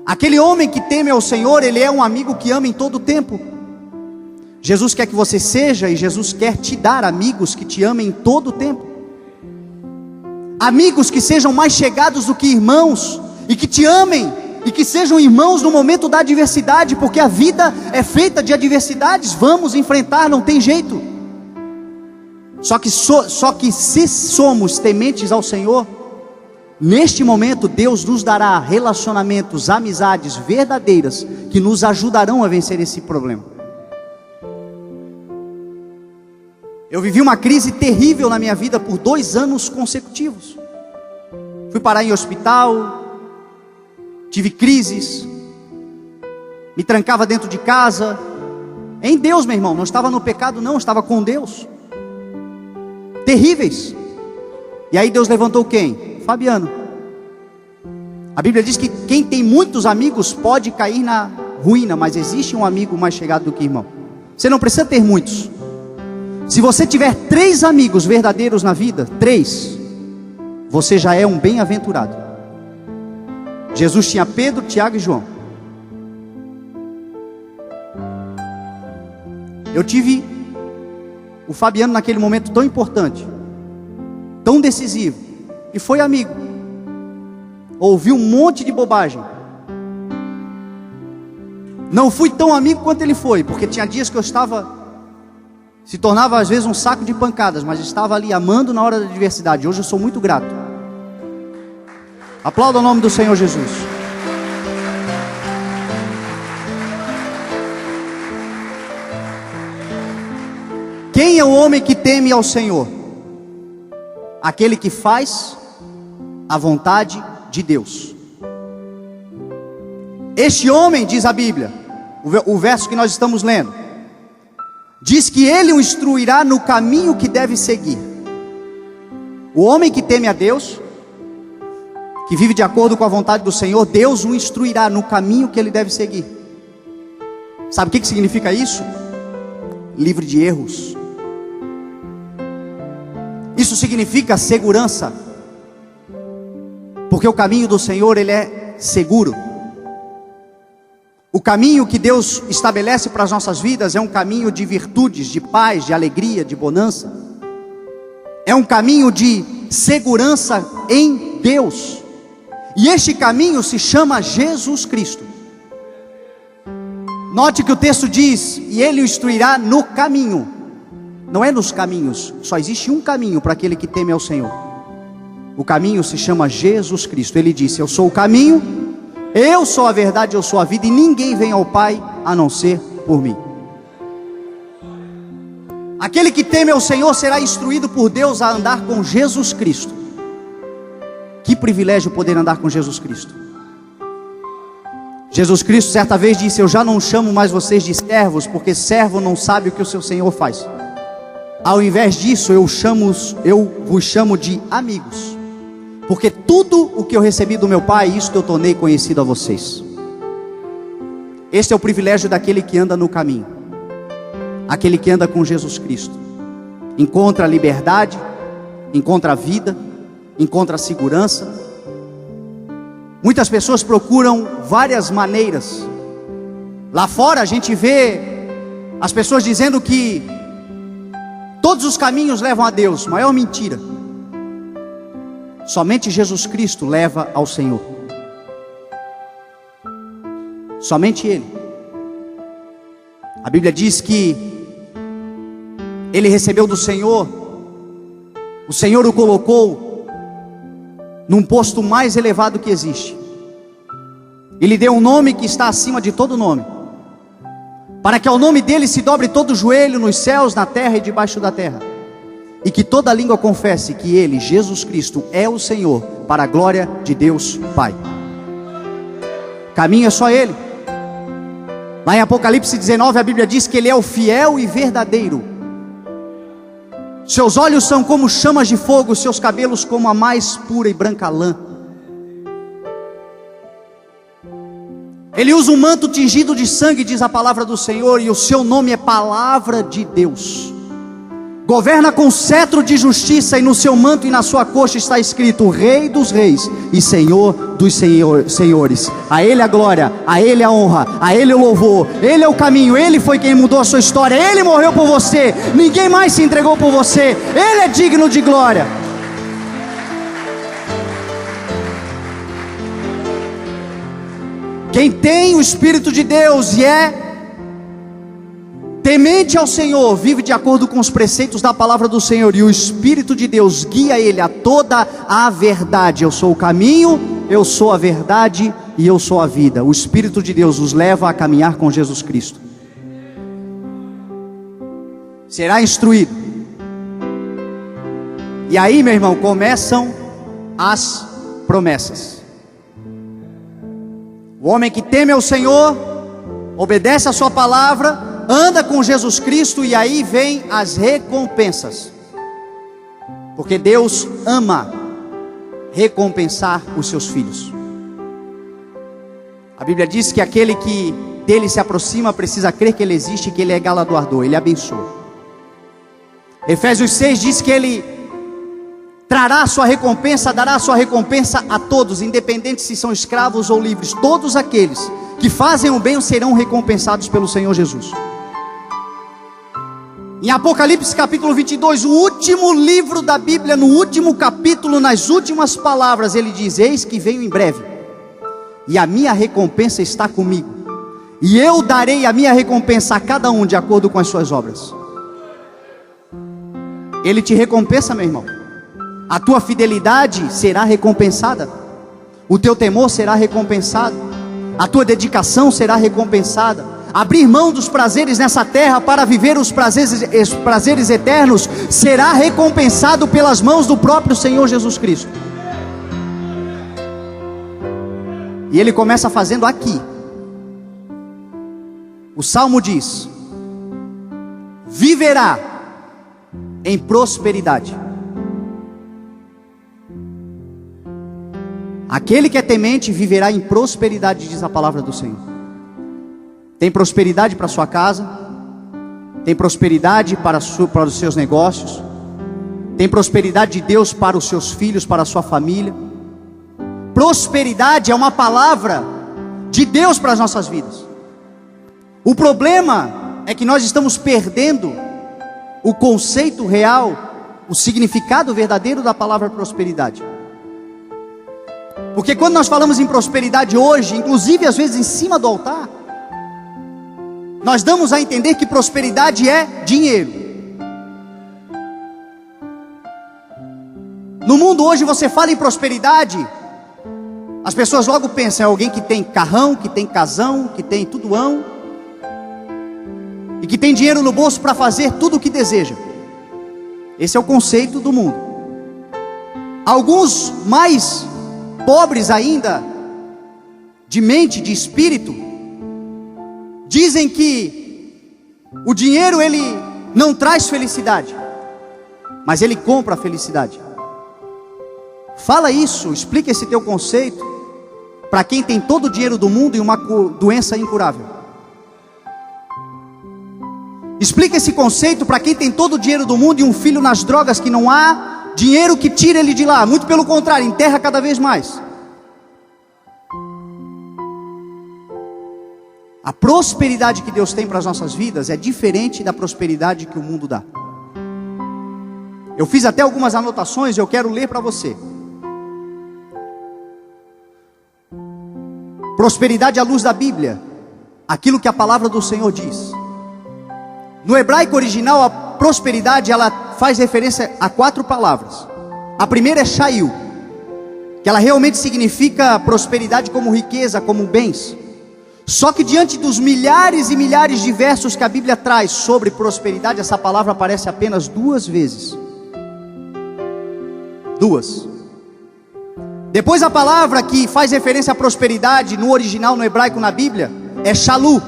Aquele homem que teme ao Senhor, ele é um amigo que ama em todo o tempo. Jesus quer que você seja, e Jesus quer te dar amigos que te amem em todo o tempo. Amigos que sejam mais chegados do que irmãos, e que te amem, e que sejam irmãos no momento da adversidade, porque a vida é feita de adversidades, vamos enfrentar, não tem jeito. Só que se somos tementes ao Senhor, neste momento Deus nos dará relacionamentos, amizades verdadeiras, que nos ajudarão a vencer esse problema. Eu vivi uma crise terrível na minha vida por 2 anos consecutivos. Fui parar em hospital, tive crises, me trancava dentro de casa, em Deus, meu irmão, não estava no pecado não, estava com Deus, terríveis. E aí Deus levantou quem? Fabiano. A Bíblia diz que quem tem muitos amigos pode cair na ruína, mas existe um amigo mais chegado do que irmão. Você não precisa ter muitos. Se você tiver 3 amigos verdadeiros na vida, 3, você já é um bem-aventurado. Jesus tinha Pedro, Tiago e João. Eu tive o Fabiano naquele momento tão importante, tão decisivo, e foi amigo. Ouvi um monte de bobagem. Não fui tão amigo quanto ele foi, porque tinha dias que eu estava, se tornava às vezes um saco de pancadas, mas estava ali amando na hora da adversidade. Hoje eu sou muito grato. Aplauda o nome do Senhor Jesus. Quem é o homem que teme ao Senhor? Aquele que faz a vontade de Deus. Este homem, diz a Bíblia, o verso que nós estamos lendo, diz que ele o instruirá no caminho que deve seguir. O homem que teme a Deus, que vive de acordo com a vontade do Senhor, Deus o instruirá no caminho que ele deve seguir. Sabe o que significa isso? Livre de erros. Isso significa segurança, porque o caminho do Senhor, ele é seguro. O caminho que Deus estabelece para as nossas vidas é um caminho de virtudes, de paz, de alegria, de bonança. É um caminho de segurança em Deus. E este caminho se chama Jesus Cristo. Note que o texto diz: e Ele o instruirá no caminho. Não é nos caminhos, só existe um caminho para aquele que teme ao Senhor. O caminho se chama Jesus Cristo. Ele disse: eu sou o caminho, eu sou a verdade, eu sou a vida, e ninguém vem ao Pai a não ser por mim. Aquele que teme ao Senhor será instruído por Deus a andar com Jesus Cristo. Que privilégio poder andar com Jesus Cristo. Jesus Cristo certa vez disse: eu já não chamo mais vocês de servos, porque servo não sabe o que o seu Senhor faz. Ao invés disso, eu vos chamo de amigos, porque tudo o que eu recebi do meu Pai, isto eu tornei conhecido a vocês. Este é o privilégio daquele que anda no caminho, aquele que anda com Jesus Cristo. Encontra a liberdade, encontra a vida, encontra a segurança. Muitas pessoas procuram várias maneiras. Lá fora a gente vê as pessoas dizendo que todos os caminhos levam a Deus. Maior mentira. Somente Jesus Cristo leva ao Senhor. Somente Ele. A Bíblia diz que ele recebeu do Senhor, o Senhor o colocou num posto mais elevado que existe. Ele deu um nome que está acima de todo nome, para que ao nome dele se dobre todo o joelho nos céus, na terra e debaixo da terra, e que toda língua confesse que Ele, Jesus Cristo, é o Senhor, para a glória de Deus Pai. Caminho é só Ele. Lá em Apocalipse 19 a Bíblia diz que Ele é o fiel e verdadeiro. Seus olhos são como chamas de fogo, seus cabelos como a mais pura e branca lã. Ele usa um manto tingido de sangue, diz a palavra do Senhor, e o seu nome é Palavra de Deus. Governa com cetro de justiça, e no seu manto e na sua coxa está escrito: Rei dos reis e Senhor dos senhores. A Ele a glória, a Ele a honra, a Ele o louvor. Ele é o caminho, Ele foi quem mudou a sua história. Ele morreu por você, ninguém mais se entregou por você. Ele é digno de glória. Quem tem o Espírito de Deus e é temente ao Senhor, vive de acordo com os preceitos da palavra do Senhor, e o Espírito de Deus guia ele a toda a verdade. Eu sou o caminho, eu sou a verdade e eu sou a vida. O Espírito de Deus os leva a caminhar com Jesus Cristo. Será instruído. E aí, meu irmão, começam as promessas. O homem que teme ao Senhor, obedece a sua palavra, anda com Jesus Cristo, e aí vem as recompensas. Porque Deus ama recompensar os seus filhos. A Bíblia diz que aquele que dele se aproxima precisa crer que Ele existe, que Ele é galardoador, Ele abençoa. Efésios 6 diz que Ele trará a sua recompensa, dará a sua recompensa a todos, independente se são escravos ou livres. Todos aqueles que fazem o bem serão recompensados pelo Senhor Jesus. Em Apocalipse capítulo 22, o último livro da Bíblia, no último capítulo, nas últimas palavras, ele diz: eis que venho em breve, e a minha recompensa está comigo, e eu darei a minha recompensa a cada um de acordo com as suas obras. Ele te recompensa, meu irmão. A tua fidelidade será recompensada, o teu temor será recompensado, a tua dedicação será recompensada. Abrir mão dos prazeres nessa terra para viver os prazeres eternos será recompensado pelas mãos do próprio Senhor Jesus Cristo. E Ele começa fazendo aqui. O Salmo diz: viverá em prosperidade. Aquele que é temente viverá em prosperidade, diz a palavra do Senhor. Tem prosperidade para a sua casa, tem prosperidade para os seus negócios, tem prosperidade de Deus para os seus filhos, para a sua família. Prosperidade é uma palavra de Deus para as nossas vidas. O problema é que nós estamos perdendo o conceito real, o significado verdadeiro da palavra prosperidade. Porque quando nós falamos em prosperidade hoje, inclusive às vezes em cima do altar, nós damos a entender que prosperidade é dinheiro. No mundo hoje você fala em prosperidade, as pessoas logo pensam, é alguém que tem carrão, que tem casão, que tem tudoão, e que tem dinheiro no bolso para fazer tudo o que deseja. Esse é o conceito do mundo. Alguns mais pobres ainda, de mente, de espírito, dizem que o dinheiro ele não traz felicidade, mas ele compra a felicidade. Fala isso, explica esse teu conceito para quem tem todo o dinheiro do mundo e uma doença incurável. Explica esse conceito para quem tem todo o dinheiro do mundo e um filho nas drogas, que não há dinheiro que tire ele de lá, muito pelo contrário, enterra cada vez mais. A prosperidade que Deus tem para as nossas vidas é diferente da prosperidade que o mundo dá. Eu fiz até algumas anotações e eu quero ler para você. Prosperidade à luz da Bíblia, aquilo que a palavra do Senhor diz. No hebraico original, a prosperidade ela faz referência a 4 palavras. A primeira é shail, que ela realmente significa prosperidade como riqueza, como bens. Só que diante dos milhares e milhares de versos que a Bíblia traz sobre prosperidade, essa palavra aparece apenas 2 vezes. 2. Depois a palavra que faz referência à prosperidade no original, no hebraico, na Bíblia, é shalu,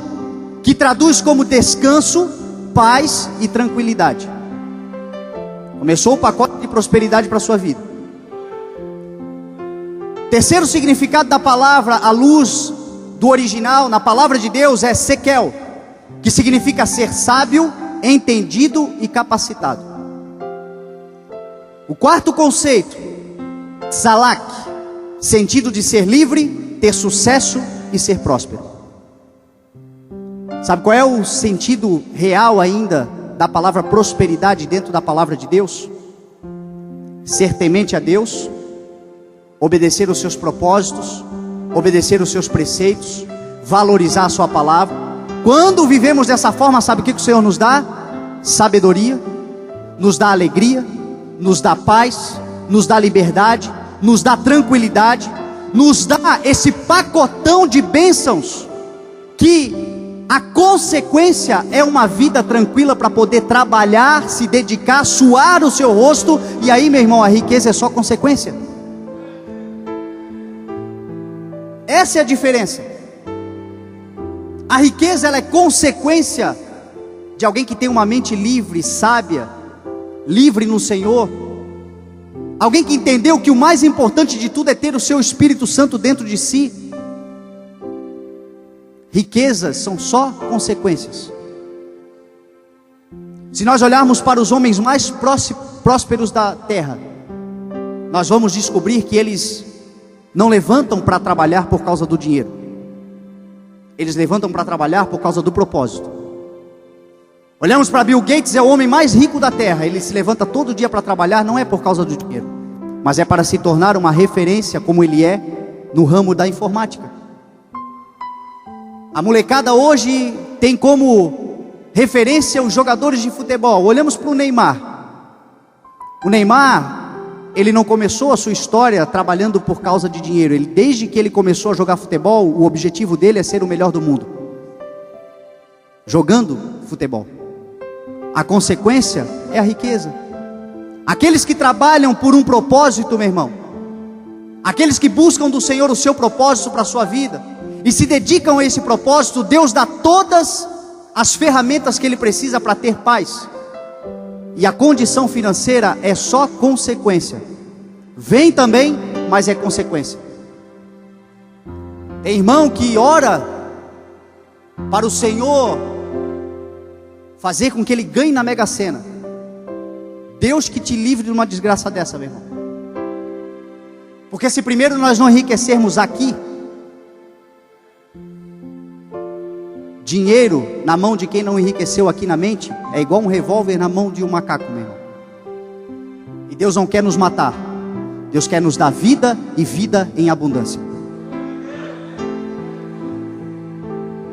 que traduz como descanso, paz e tranquilidade. Começou o pacote de prosperidade para a sua vida. Terceiro significado da palavra, à luz do original, na palavra de Deus, é sekel, que significa ser sábio, entendido e capacitado. O quarto conceito, tzalak, sentido de ser livre, ter sucesso e ser próspero. Sabe qual é o sentido real ainda da palavra prosperidade dentro da palavra de Deus? Ser temente a Deus, obedecer os seus propósitos, obedecer os seus preceitos, valorizar a sua palavra. Quando vivemos dessa forma, sabe o que o Senhor nos dá? Sabedoria, nos dá alegria, nos dá paz, nos dá liberdade, nos dá tranquilidade, nos dá esse pacotão de bênçãos, que a consequência é uma vida tranquila para poder trabalhar, se dedicar, suar o seu rosto. E aí, meu irmão, a riqueza é só consequência. Essa é a diferença. A riqueza ela é consequência de alguém que tem uma mente livre, sábia, livre no Senhor. Alguém que entendeu que o mais importante de tudo é ter o seu Espírito Santo dentro de si. Riquezas são só consequências. Se nós olharmos para os homens mais prósperos da terra, nós vamos descobrir que eles não levantam para trabalhar por causa do dinheiro. Eles levantam para trabalhar por causa do propósito. Olhamos para Bill Gates, é o homem mais rico da terra. Ele se levanta todo dia para trabalhar, não é por causa do dinheiro, mas é para se tornar uma referência, como ele é no ramo da informática. A molecada hoje tem como referência os jogadores de futebol. Olhamos para o Neymar. O Neymar, ele não começou a sua história trabalhando por causa de dinheiro. Desde que ele começou a jogar futebol, o objetivo dele é ser o melhor do mundo, jogando futebol. A consequência é a riqueza. Aqueles que trabalham por um propósito, meu irmão, aqueles que buscam do Senhor o seu propósito para a sua vida e se dedicam a esse propósito, Deus dá todas as ferramentas que ele precisa para ter paz. E a condição financeira é só consequência. Vem também, mas é consequência. Tem irmão que ora para o Senhor fazer com que ele ganhe na Mega Sena. Deus que te livre de uma desgraça dessa, meu irmão. Porque se primeiro nós não enriquecermos aqui, Dinheiro na mão de quem não enriqueceu aqui na mente é igual um revólver na mão de um macaco, meu irmão. E Deus não quer nos matar. Deus quer nos dar vida e vida em abundância.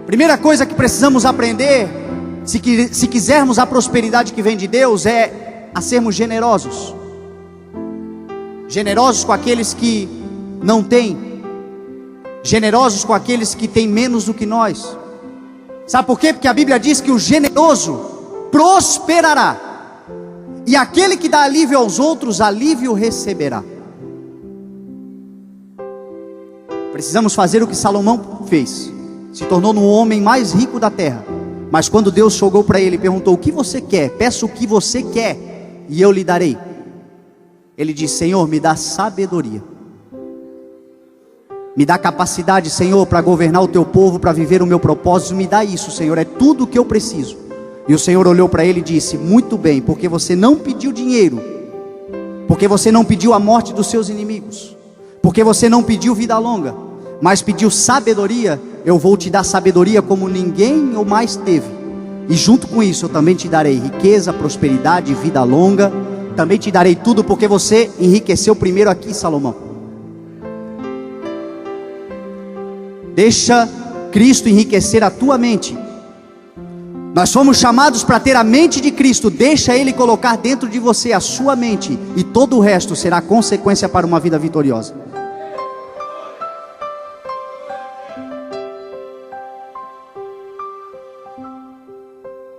Primeira coisa que precisamos aprender, se quisermos a prosperidade que vem de Deus, é a sermos generosos. Generosos com aqueles que não têm. Generosos com aqueles que têm menos do que nós. Sabe por quê? Porque a Bíblia diz que o generoso prosperará. E aquele que dá alívio aos outros, alívio receberá. Precisamos fazer o que Salomão fez. Se tornou no homem mais rico da terra. Mas quando Deus chegou para ele e perguntou: o que você quer? Peça o que você quer e eu lhe darei. Ele disse: Senhor, me dá sabedoria. Me dá capacidade, Senhor, para governar o teu povo, para viver o meu propósito. Me dá isso, Senhor, é tudo o que eu preciso. E o Senhor olhou para ele e disse: muito bem, porque você não pediu dinheiro, porque você não pediu a morte dos seus inimigos, porque você não pediu vida longa, mas pediu sabedoria. Eu vou te dar sabedoria como ninguém ou mais teve. E junto com isso eu também te darei riqueza, prosperidade, vida longa. Também te darei tudo porque você enriqueceu primeiro aqui, Salomão. Deixa Cristo enriquecer a tua mente. Nós fomos chamados para ter a mente de Cristo. Deixa Ele colocar dentro de você a sua mente, e todo o resto será consequência para uma vida vitoriosa.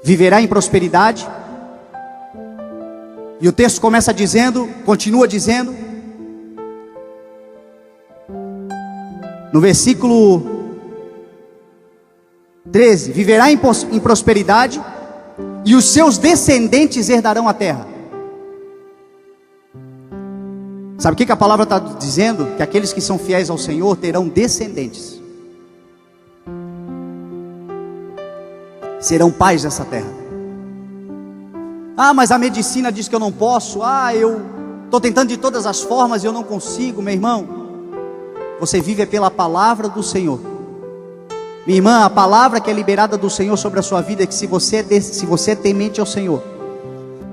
Viverá em prosperidade. E o texto começa dizendo, continua dizendo, no versículo 13: viverá em prosperidade, e os seus descendentes herdarão a terra. Sabe o que a palavra está dizendo? Que aqueles que são fiéis ao Senhor terão descendentes. Serão pais dessa terra. Ah, mas a medicina diz que eu não posso. Eu estou tentando de todas as formas e eu não consigo. Meu irmão, você vive pela palavra do Senhor. Minha irmã, a palavra que é liberada do Senhor sobre a sua vida é que se você é temente ao Senhor,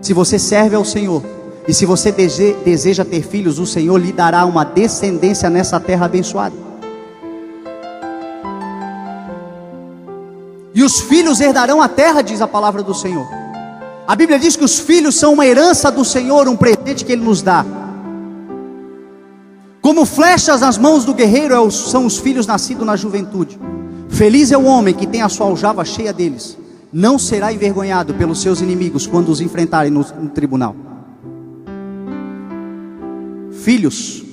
se você serve ao Senhor, e se você deseja ter filhos, o Senhor lhe dará uma descendência nessa terra abençoada. E os filhos herdarão a terra, diz a palavra do Senhor. A Bíblia diz que os filhos são uma herança do Senhor, um presente que Ele nos dá. Como flechas nas mãos do guerreiro são os filhos nascidos na juventude. Feliz é o homem que tem a sua aljava cheia deles. Não será envergonhado pelos seus inimigos quando os enfrentarem no tribunal. Filhos,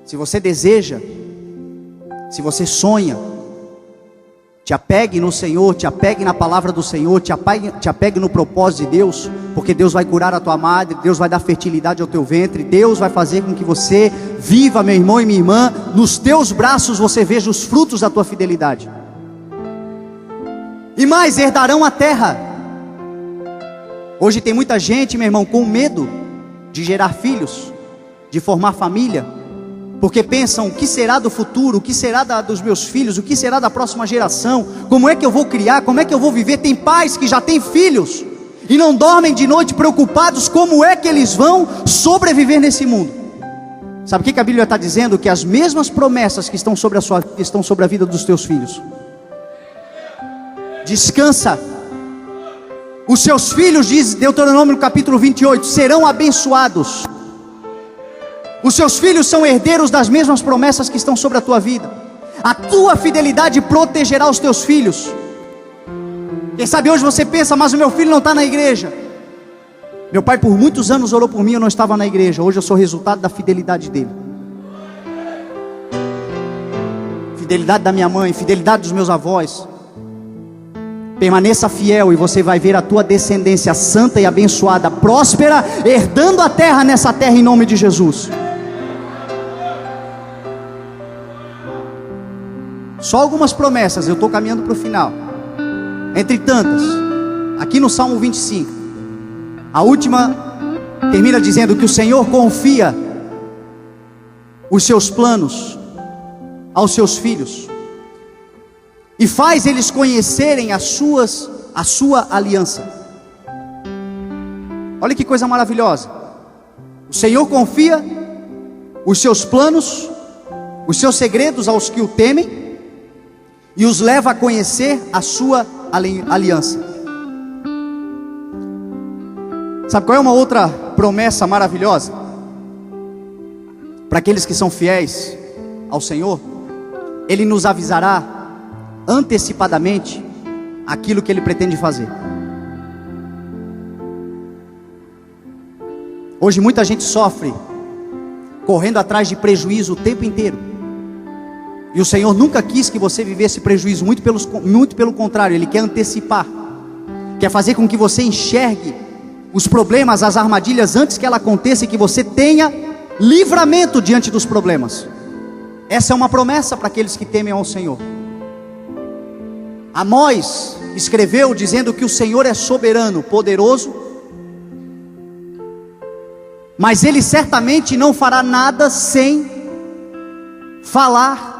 se você deseja, se você sonha, te apegue no Senhor, te apegue na palavra do Senhor, te apegue no propósito de Deus, porque Deus vai curar a tua madre, Deus vai dar fertilidade ao teu ventre, Deus vai fazer com que você viva, meu irmão e minha irmã, nos teus braços você veja os frutos da tua fidelidade. E mais, herdarão a terra. Hoje tem muita gente, meu irmão, com medo de gerar filhos, de formar família, porque pensam: o que será do futuro, o que será dos meus filhos, o que será da próxima geração, como é que eu vou criar, como é que eu vou viver? Tem pais que já têm filhos e não dormem de noite preocupados como é que eles vão sobreviver nesse mundo. Sabe o que a Bíblia está dizendo? Que as mesmas promessas que estão sobre a sua vida, estão sobre a vida dos teus filhos. Descansa. Os seus filhos, diz Deuteronômio no capítulo 28, serão abençoados. Os seus filhos são herdeiros das mesmas promessas que estão sobre a tua vida. A tua fidelidade protegerá os teus filhos. Quem sabe hoje você pensa: mas o meu filho não está na igreja. Meu pai por muitos anos orou por mim, eu não estava na igreja. Hoje eu sou resultado da fidelidade dele. Fidelidade da minha mãe, fidelidade dos meus avós. Permaneça fiel e você vai ver a tua descendência santa e abençoada, próspera, herdando a terra nessa terra em nome de Jesus. Só algumas promessas, eu estou caminhando para o final. Entre tantas, aqui no Salmo 25, a última termina dizendo que o Senhor confia os seus planos aos seus filhos. e faz eles conhecerem a sua aliança. Olha que coisa maravilhosa. O Senhor confia os seus planos, os seus segredos aos que o temem, e os leva a conhecer a sua aliança. Sabe qual é uma outra promessa maravilhosa? Para aqueles que são fiéis ao Senhor, Ele nos avisará antecipadamente aquilo que Ele pretende fazer. Hoje muita gente sofre correndo atrás de prejuízo o tempo inteiro, e o Senhor nunca quis que você vivesse prejuízo, muito pelo contrário, Ele quer antecipar, quer fazer com que você enxergue os problemas, as armadilhas antes que ela aconteça, e que você tenha livramento diante dos problemas. Essa é uma promessa para aqueles que temem ao Senhor. Amós escreveu dizendo que o Senhor é soberano, poderoso, mas Ele certamente não fará nada sem falar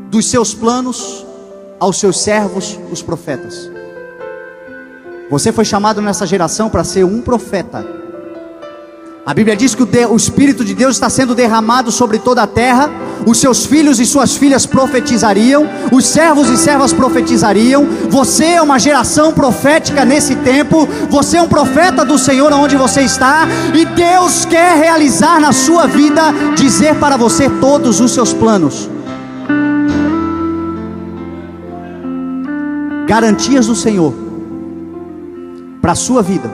dos seus planos aos seus servos, os profetas. Você foi chamado nessa geração para ser um profeta. A Bíblia diz que o Espírito de Deus está sendo derramado sobre toda a terra. Os seus filhos e suas filhas profetizariam, os servos e servas profetizariam. Você é uma geração profética nesse tempo. Você é um profeta do Senhor onde você está, e Deus quer realizar na sua vida, dizer para você todos os seus planos. Garantias do Senhor para a sua vida,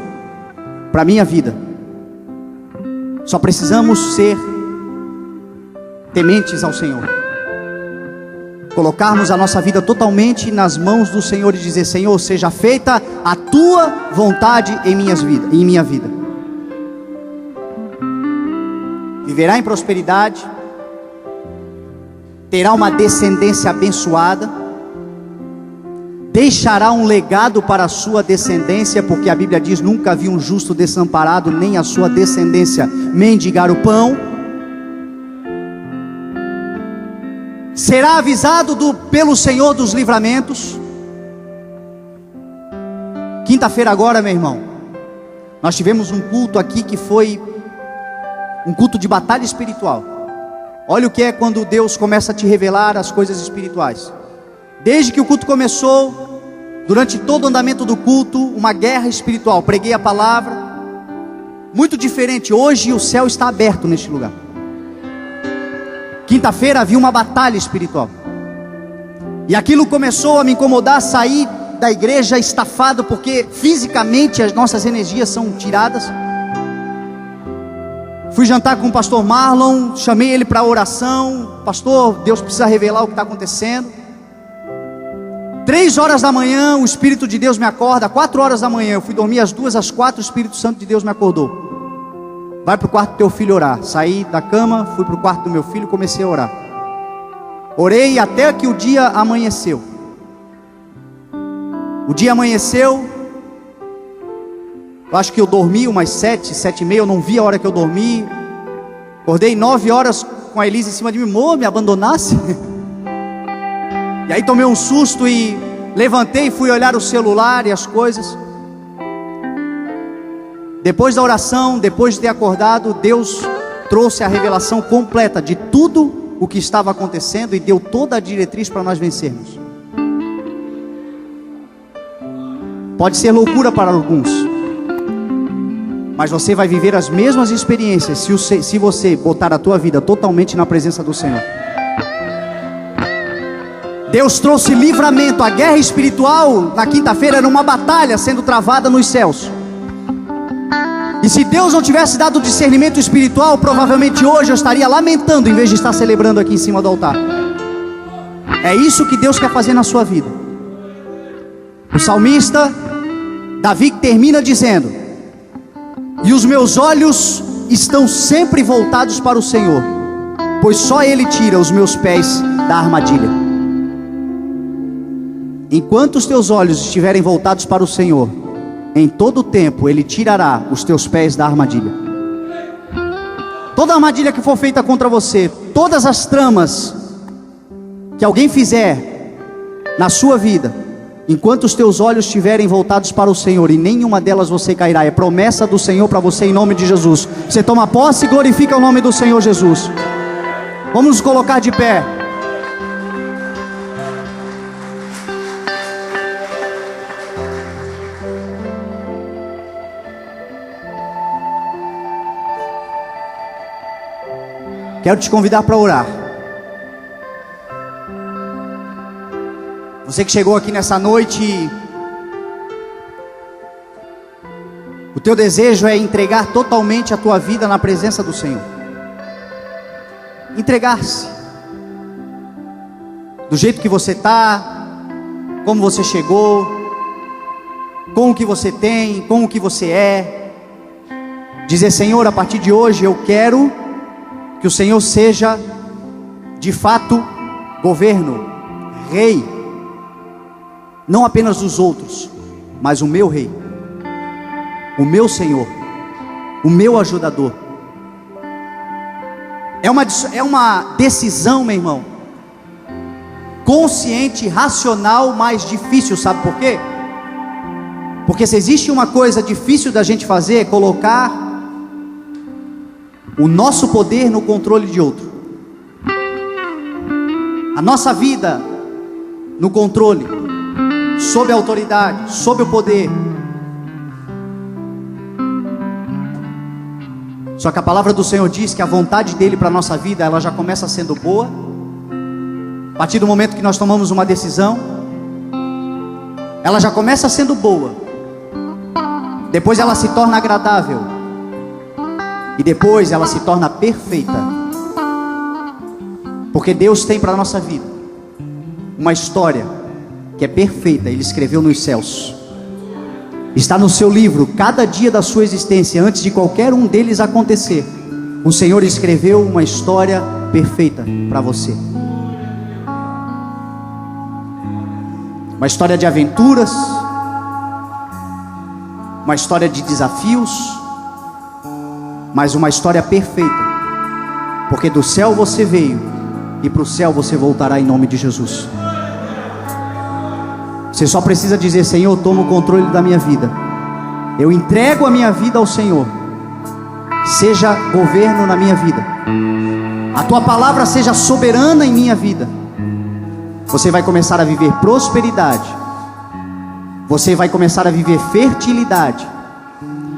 para a minha vida. Só precisamos ser tementes ao Senhor, colocarmos a nossa vida totalmente nas mãos do Senhor e dizer: Senhor, seja feita a tua vontade em minha vida. Viverá em prosperidade, terá uma descendência abençoada, deixará um legado para a sua descendência, porque a Bíblia diz: nunca vi um justo desamparado, nem a sua descendência mendigar o pão. Será avisado pelo Senhor dos livramentos. Quinta-feira agora, meu irmão, nós tivemos um culto aqui que foi um culto de batalha espiritual. Olha o que é quando Deus começa a te revelar as coisas espirituais. Desde que o culto começou, durante todo o andamento do culto, uma guerra espiritual. Preguei a palavra, muito diferente. Hoje o céu está aberto neste lugar. Quinta-feira havia uma batalha espiritual, e aquilo começou a me incomodar. Saí da igreja estafado, porque fisicamente as nossas energias são tiradas. Fui jantar com o pastor Marlon, chamei ele para oração. Pastor, Deus precisa revelar o que está acontecendo. 3 horas da manhã, o Espírito de Deus me acorda. 4 horas da manhã, eu fui dormir às 2, às 4, o Espírito Santo de Deus me acordou. Vai para o quarto do teu filho orar. Saí da cama, fui para o quarto do meu filho, comecei a orar. Orei até que o dia amanheceu. O dia amanheceu. Eu acho que eu dormi umas 7, 7h30, eu não vi a hora que eu dormi. Acordei 9 horas com a Elisa em cima de mim. Amor, me abandonasse? E aí tomei um susto e levantei e fui olhar o celular e as coisas. Depois da oração, depois de ter acordado, Deus trouxe a revelação completa de tudo o que estava acontecendo e deu toda a diretriz para nós vencermos. Pode ser loucura para alguns, mas você vai viver as mesmas experiências se você botar a tua vida totalmente na presença do Senhor. Deus trouxe livramento. A guerra espiritual na quinta-feira era uma batalha sendo travada nos céus. E se Deus não tivesse dado discernimento espiritual, provavelmente hoje eu estaria lamentando em vez de estar celebrando aqui em cima do altar. É isso que Deus quer fazer na sua vida. O salmista Davi termina dizendo: e os meus olhos estão sempre voltados para o Senhor, pois só Ele tira os meus pés da armadilha. Enquanto os teus olhos estiverem voltados para o Senhor, em todo o tempo Ele tirará os teus pés da armadilha. Toda armadilha que for feita contra você, todas as tramas que alguém fizer na sua vida, enquanto os teus olhos estiverem voltados para o Senhor, e nenhuma delas você cairá. É promessa do Senhor para você, em nome de Jesus. Você toma posse e glorifica o nome do Senhor Jesus. Vamos nos colocar de pé. Quero te convidar para orar. Você que chegou aqui nessa noite, o teu desejo é entregar totalmente a tua vida na presença do Senhor. Entregar-se. Do jeito que você está, como você chegou, com o que você tem, com o que você é. Dizer: Senhor, a partir de hoje eu quero que o Senhor seja de fato governo, rei, não apenas dos outros, mas o meu rei, o meu Senhor, o meu ajudador. É uma decisão, meu irmão, consciente, racional, mas difícil. Sabe por quê? Porque se existe uma coisa difícil da gente fazer, é colocar o nosso poder no controle de outro, a nossa vida no controle, sob a autoridade, sob o poder. Só que a palavra do Senhor diz que a vontade dele para a nossa vida, ela já começa sendo boa. A partir do momento que nós tomamos uma decisão, ela já começa sendo boa, depois ela se torna agradável, e depois ela se torna perfeita. Porque Deus tem para a nossa vida uma história que é perfeita. Ele escreveu nos céus, está no seu livro. Cada dia da sua existência, antes de qualquer um deles acontecer, o Senhor escreveu uma história perfeita para você. Uma história de aventuras, uma história de desafios, mas uma história perfeita, porque do céu você veio e para o céu você voltará, em nome de Jesus. Você só precisa dizer: Senhor, toma o controle da minha vida, eu entrego a minha vida ao Senhor, seja governo na minha vida, a tua palavra seja soberana em minha vida. Você vai começar a viver prosperidade, você vai começar a viver fertilidade,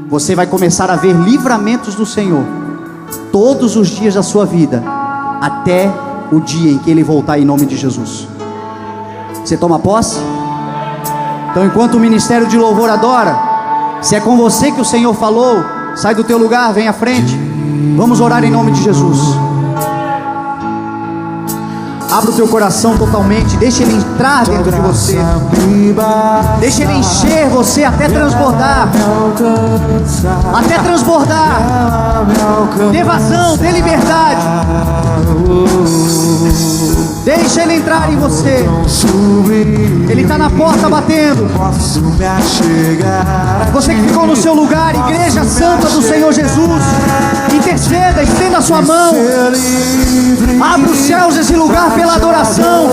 você vai começar a ver livramentos do Senhor todos os dias da sua vida, até o dia em que Ele voltar, em nome de Jesus. Você toma posse? Então, enquanto o ministério de louvor adora, se é com você que o Senhor falou, sai do teu lugar, vem à frente. Vamos orar em nome de Jesus. Abra o teu coração totalmente, deixa Ele entrar dentro de você, deixa Ele encher você até transbordar, até transbordar. Dê vazão, dê liberdade, deixa Ele entrar em você. Ele está na porta batendo. Você que ficou no seu lugar, Igreja Santa do Senhor Jesus, interceda, estenda a sua mão, abra os céus desse lugar pela adoração.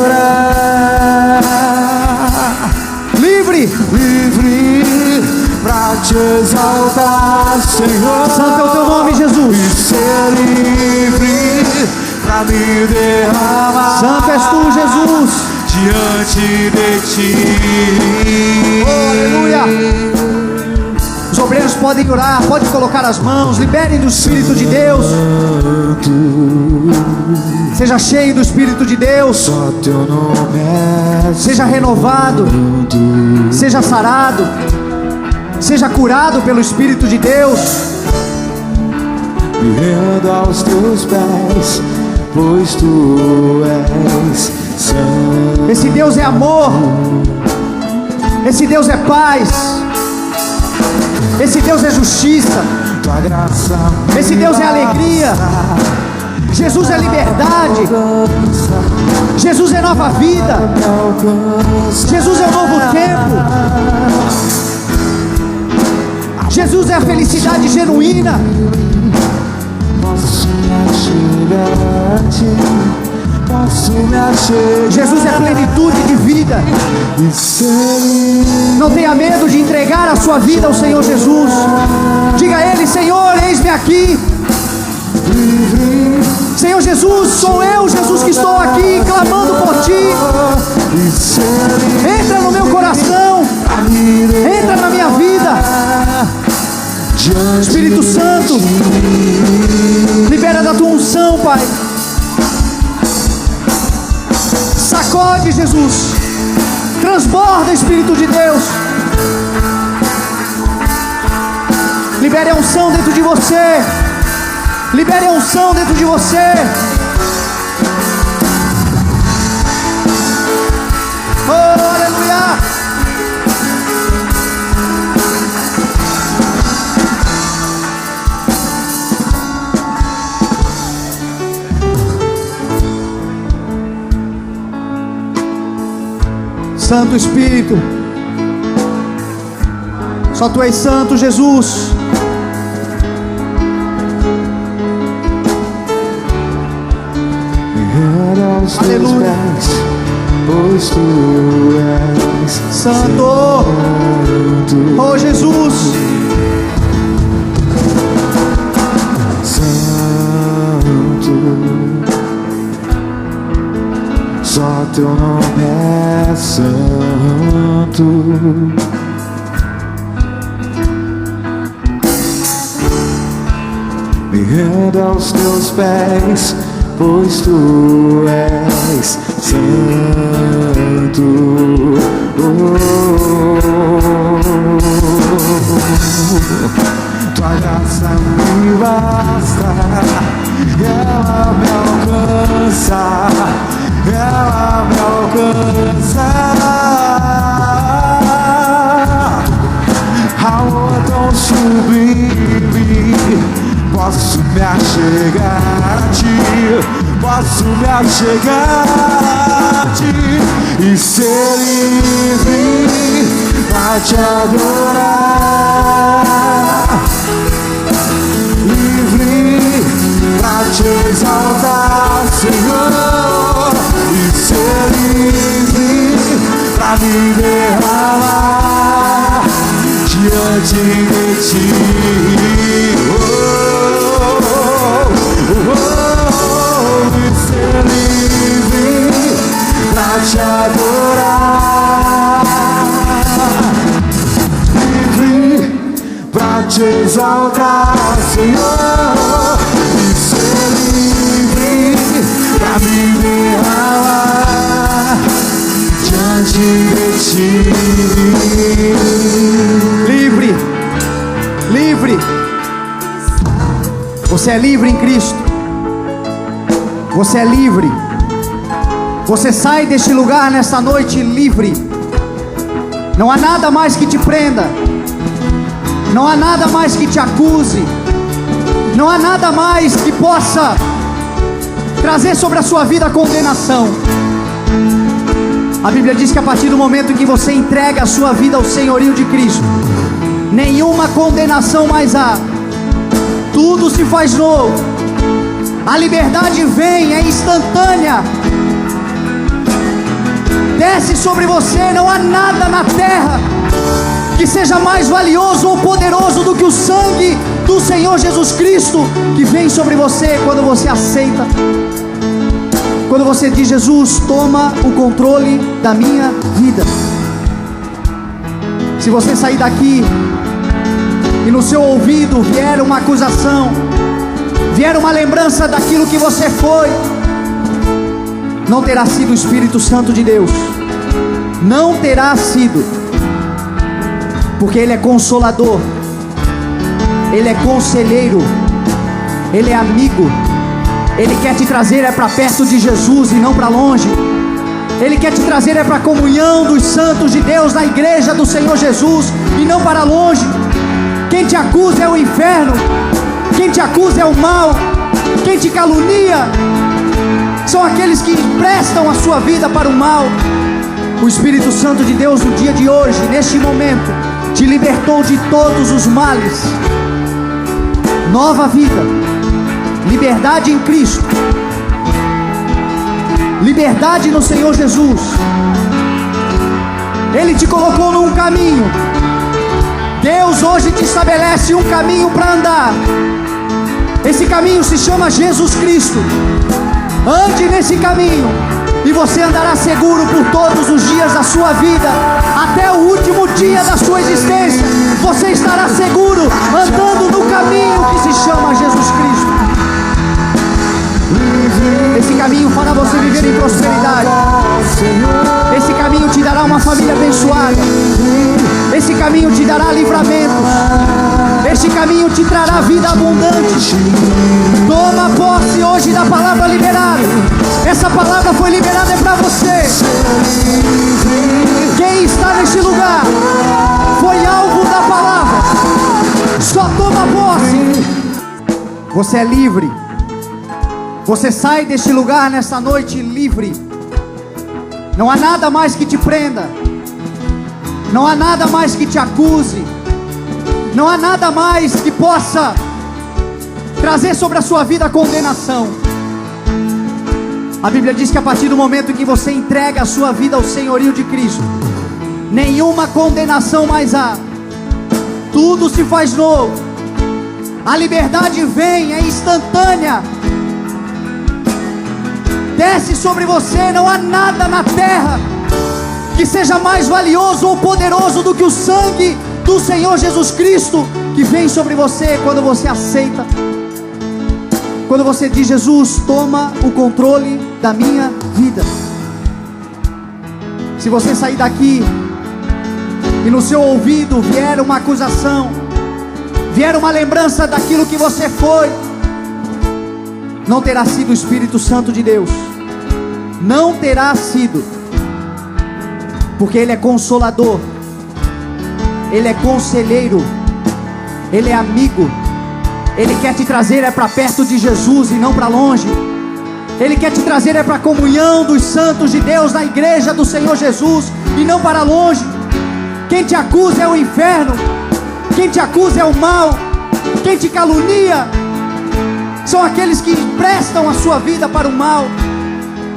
Livre, livre pra te exaltar, Senhor. Santo é o teu nome, Jesus. E ser livre pra me derramar. Santo és tu, Jesus, diante de ti. Oh, aleluia. Os obreiros podem orar, podem colocar as mãos, liberem do Espírito de Deus. Seja cheio do Espírito de Deus, seja renovado, seja sarado, seja curado pelo Espírito de Deus. Me rendo aos teus pés, pois tu és santo. Esse Deus é amor, esse Deus é paz, esse Deus é justiça, esse Deus é alegria. Jesus é liberdade, Jesus é nova vida, Jesus é um novo tempo, Jesus é a felicidade genuína. Posso chegar a ti, Jesus é plenitude de vida. Não tenha medo de entregar a sua vida ao Senhor Jesus. Diga a Ele: Senhor, eis-me aqui. Senhor Jesus, sou eu, Jesus, que estou aqui clamando por Ti. Entra no meu coração, entra na minha vida. Espírito Santo, libera da Tua unção, Pai. Sacode, Jesus. Transborda, Espírito de Deus. Libere a unção dentro de você. Libere a unção dentro de você. Oh, aleluia. Santo Espírito, só Tu és santo, Jesus. Aleluia. Pois Tu és santo, oh Jesus.
Santo, só Teu nome é santo. Me rendo aos Teus pés, pois Tu és santo. Tua graça me basta, ela me alcança, ela me alcança. Amor tão sublime, posso me achegar a Ti, posso me achegar a Ti e ser livre pra Te adorar, livre pra Te exaltar, Senhor, e ser livre pra me derramar diante de Ti. Ser livre pra Te adorar, livre pra Te exaltar, Senhor, e ser livre pra me derramar diante de Ti.
Livre, livre. Você é livre em Cristo. Você é livre. Você sai deste lugar nesta noite livre. Não há nada mais que te prenda. Não há nada mais que te acuse. Não há nada mais que possa trazer sobre a sua vida condenação. A Bíblia diz que a partir do momento em que você entrega a sua vida ao senhorio de Cristo, nenhuma condenação mais há. Tudo se faz novo. A liberdade vem, é instantânea. Desce sobre você. Não há nada na terra que seja mais valioso ou poderoso do que o sangue do Senhor Jesus Cristo, que vem sobre você quando você aceita. Quando você diz: Jesus, toma o controle da minha vida. Se você sair daqui e no seu ouvido vier uma acusação, vier uma lembrança daquilo que você foi, não terá sido o Espírito Santo de Deus. Não terá sido. Porque Ele é consolador, Ele é conselheiro, Ele é amigo. Ele quer te trazer para perto de Jesus e não para longe. Ele quer te trazer para a comunhão dos santos de Deus, na igreja do Senhor Jesus, e não para longe. Quem te acusa é o inferno. Quem te acusa é o mal. Quem te calunia são aqueles que emprestam a sua vida para o mal. O Espírito Santo de Deus, no dia de hoje, neste momento, te libertou de todos os males. Nova vida, liberdade em Cristo. liberdade no Senhor Jesus. Ele te colocou num caminho. Deus hoje te estabelece um caminho para andar. Esse caminho se chama Jesus Cristo. Ande nesse caminho e você andará seguro por todos os dias da sua vida. Até o último dia da sua existência, você estará seguro andando no caminho que se chama Jesus Cristo. Esse caminho fará você viver em prosperidade. Esse caminho te dará uma família abençoada. Esse caminho te dará livramentos. Este caminho te trará vida abundante. Toma posse hoje da palavra liberada. Essa palavra foi liberada é para você. Quem está neste lugar foi alvo da palavra. Só toma posse. Você é livre. Você sai deste lugar nessa noite livre. Não há nada mais que te prenda. Não há nada mais que te acuse. Não há nada mais que possa trazer sobre a sua vida condenação. A Bíblia diz que a partir do momento em que você entrega a sua vida ao senhorio de Cristo, nenhuma condenação mais há. Tudo se faz novo. A liberdade vem, é instantânea. Desce sobre você. Não há nada na terra que seja mais valioso ou poderoso do que o sangue do Senhor Jesus Cristo, que vem sobre você quando você aceita. Quando você diz: Jesus, toma o controle da minha vida. Se você sair daqui e no seu ouvido vier uma acusação, vier uma lembrança daquilo que você foi, não terá sido o Espírito Santo de Deus. Não terá sido. Porque Ele é consolador. Ele é conselheiro. Ele é amigo. Ele quer te trazer para perto de Jesus e não para longe. Ele quer te trazer para a comunhão dos santos de Deus na igreja do Senhor Jesus e não para longe. Quem te acusa é o inferno. Quem te acusa é o mal. Quem te calunia são aqueles que prestam a sua vida para o mal.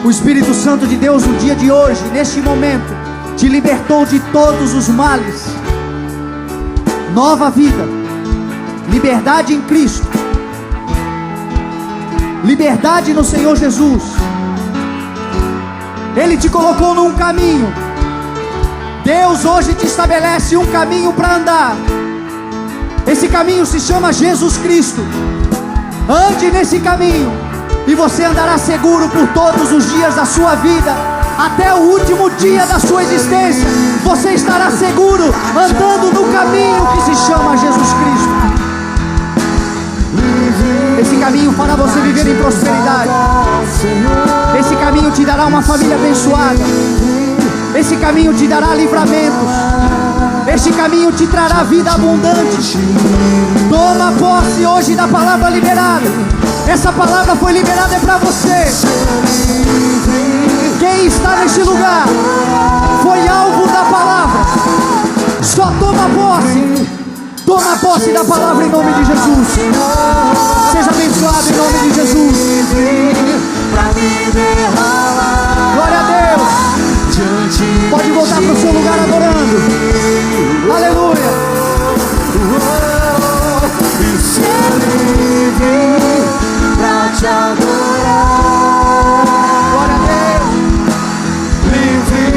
O Espírito Santo de Deus, no dia de hoje, neste momento, te libertou de todos os males. Nova vida, liberdade em Cristo, liberdade no Senhor Jesus. Ele te colocou num caminho. Deus hoje te estabelece um caminho para andar. Esse caminho se chama Jesus Cristo. Ande nesse caminho e você andará seguro por todos os dias da sua vida. Até o último dia da sua existência, você estará seguro andando no caminho que se chama Jesus Cristo. Esse caminho fará você viver em prosperidade. Esse caminho te dará uma família abençoada. Esse caminho te dará livramentos. Este caminho te trará vida abundante. Toma posse hoje da palavra liberada. Essa palavra foi liberada é para você. Quem está neste lugar foi alvo da palavra. Só toma posse. Toma posse da palavra em nome de Jesus. Seja abençoado em nome de Jesus. Glória a Deus. Pode voltar para o seu lugar adorando. Aleluia.
E ser livre pra te adorar.
Glória a Deus.
Livre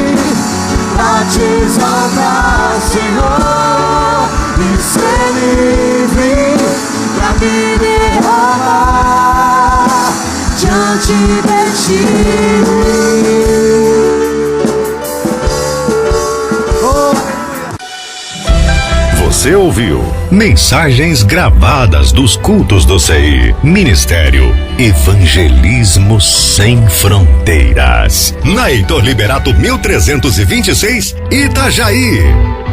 pra te exaltar, Senhor. E ser livre pra me derramar diante de ti.
Você ouviu mensagens gravadas dos cultos do CI. Ministério Evangelismo Sem Fronteiras. Na Heitor Liberato 1326, Itajaí.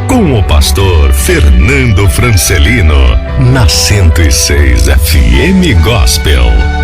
Com o pastor Fernando Francelino. Na 106 FM Gospel.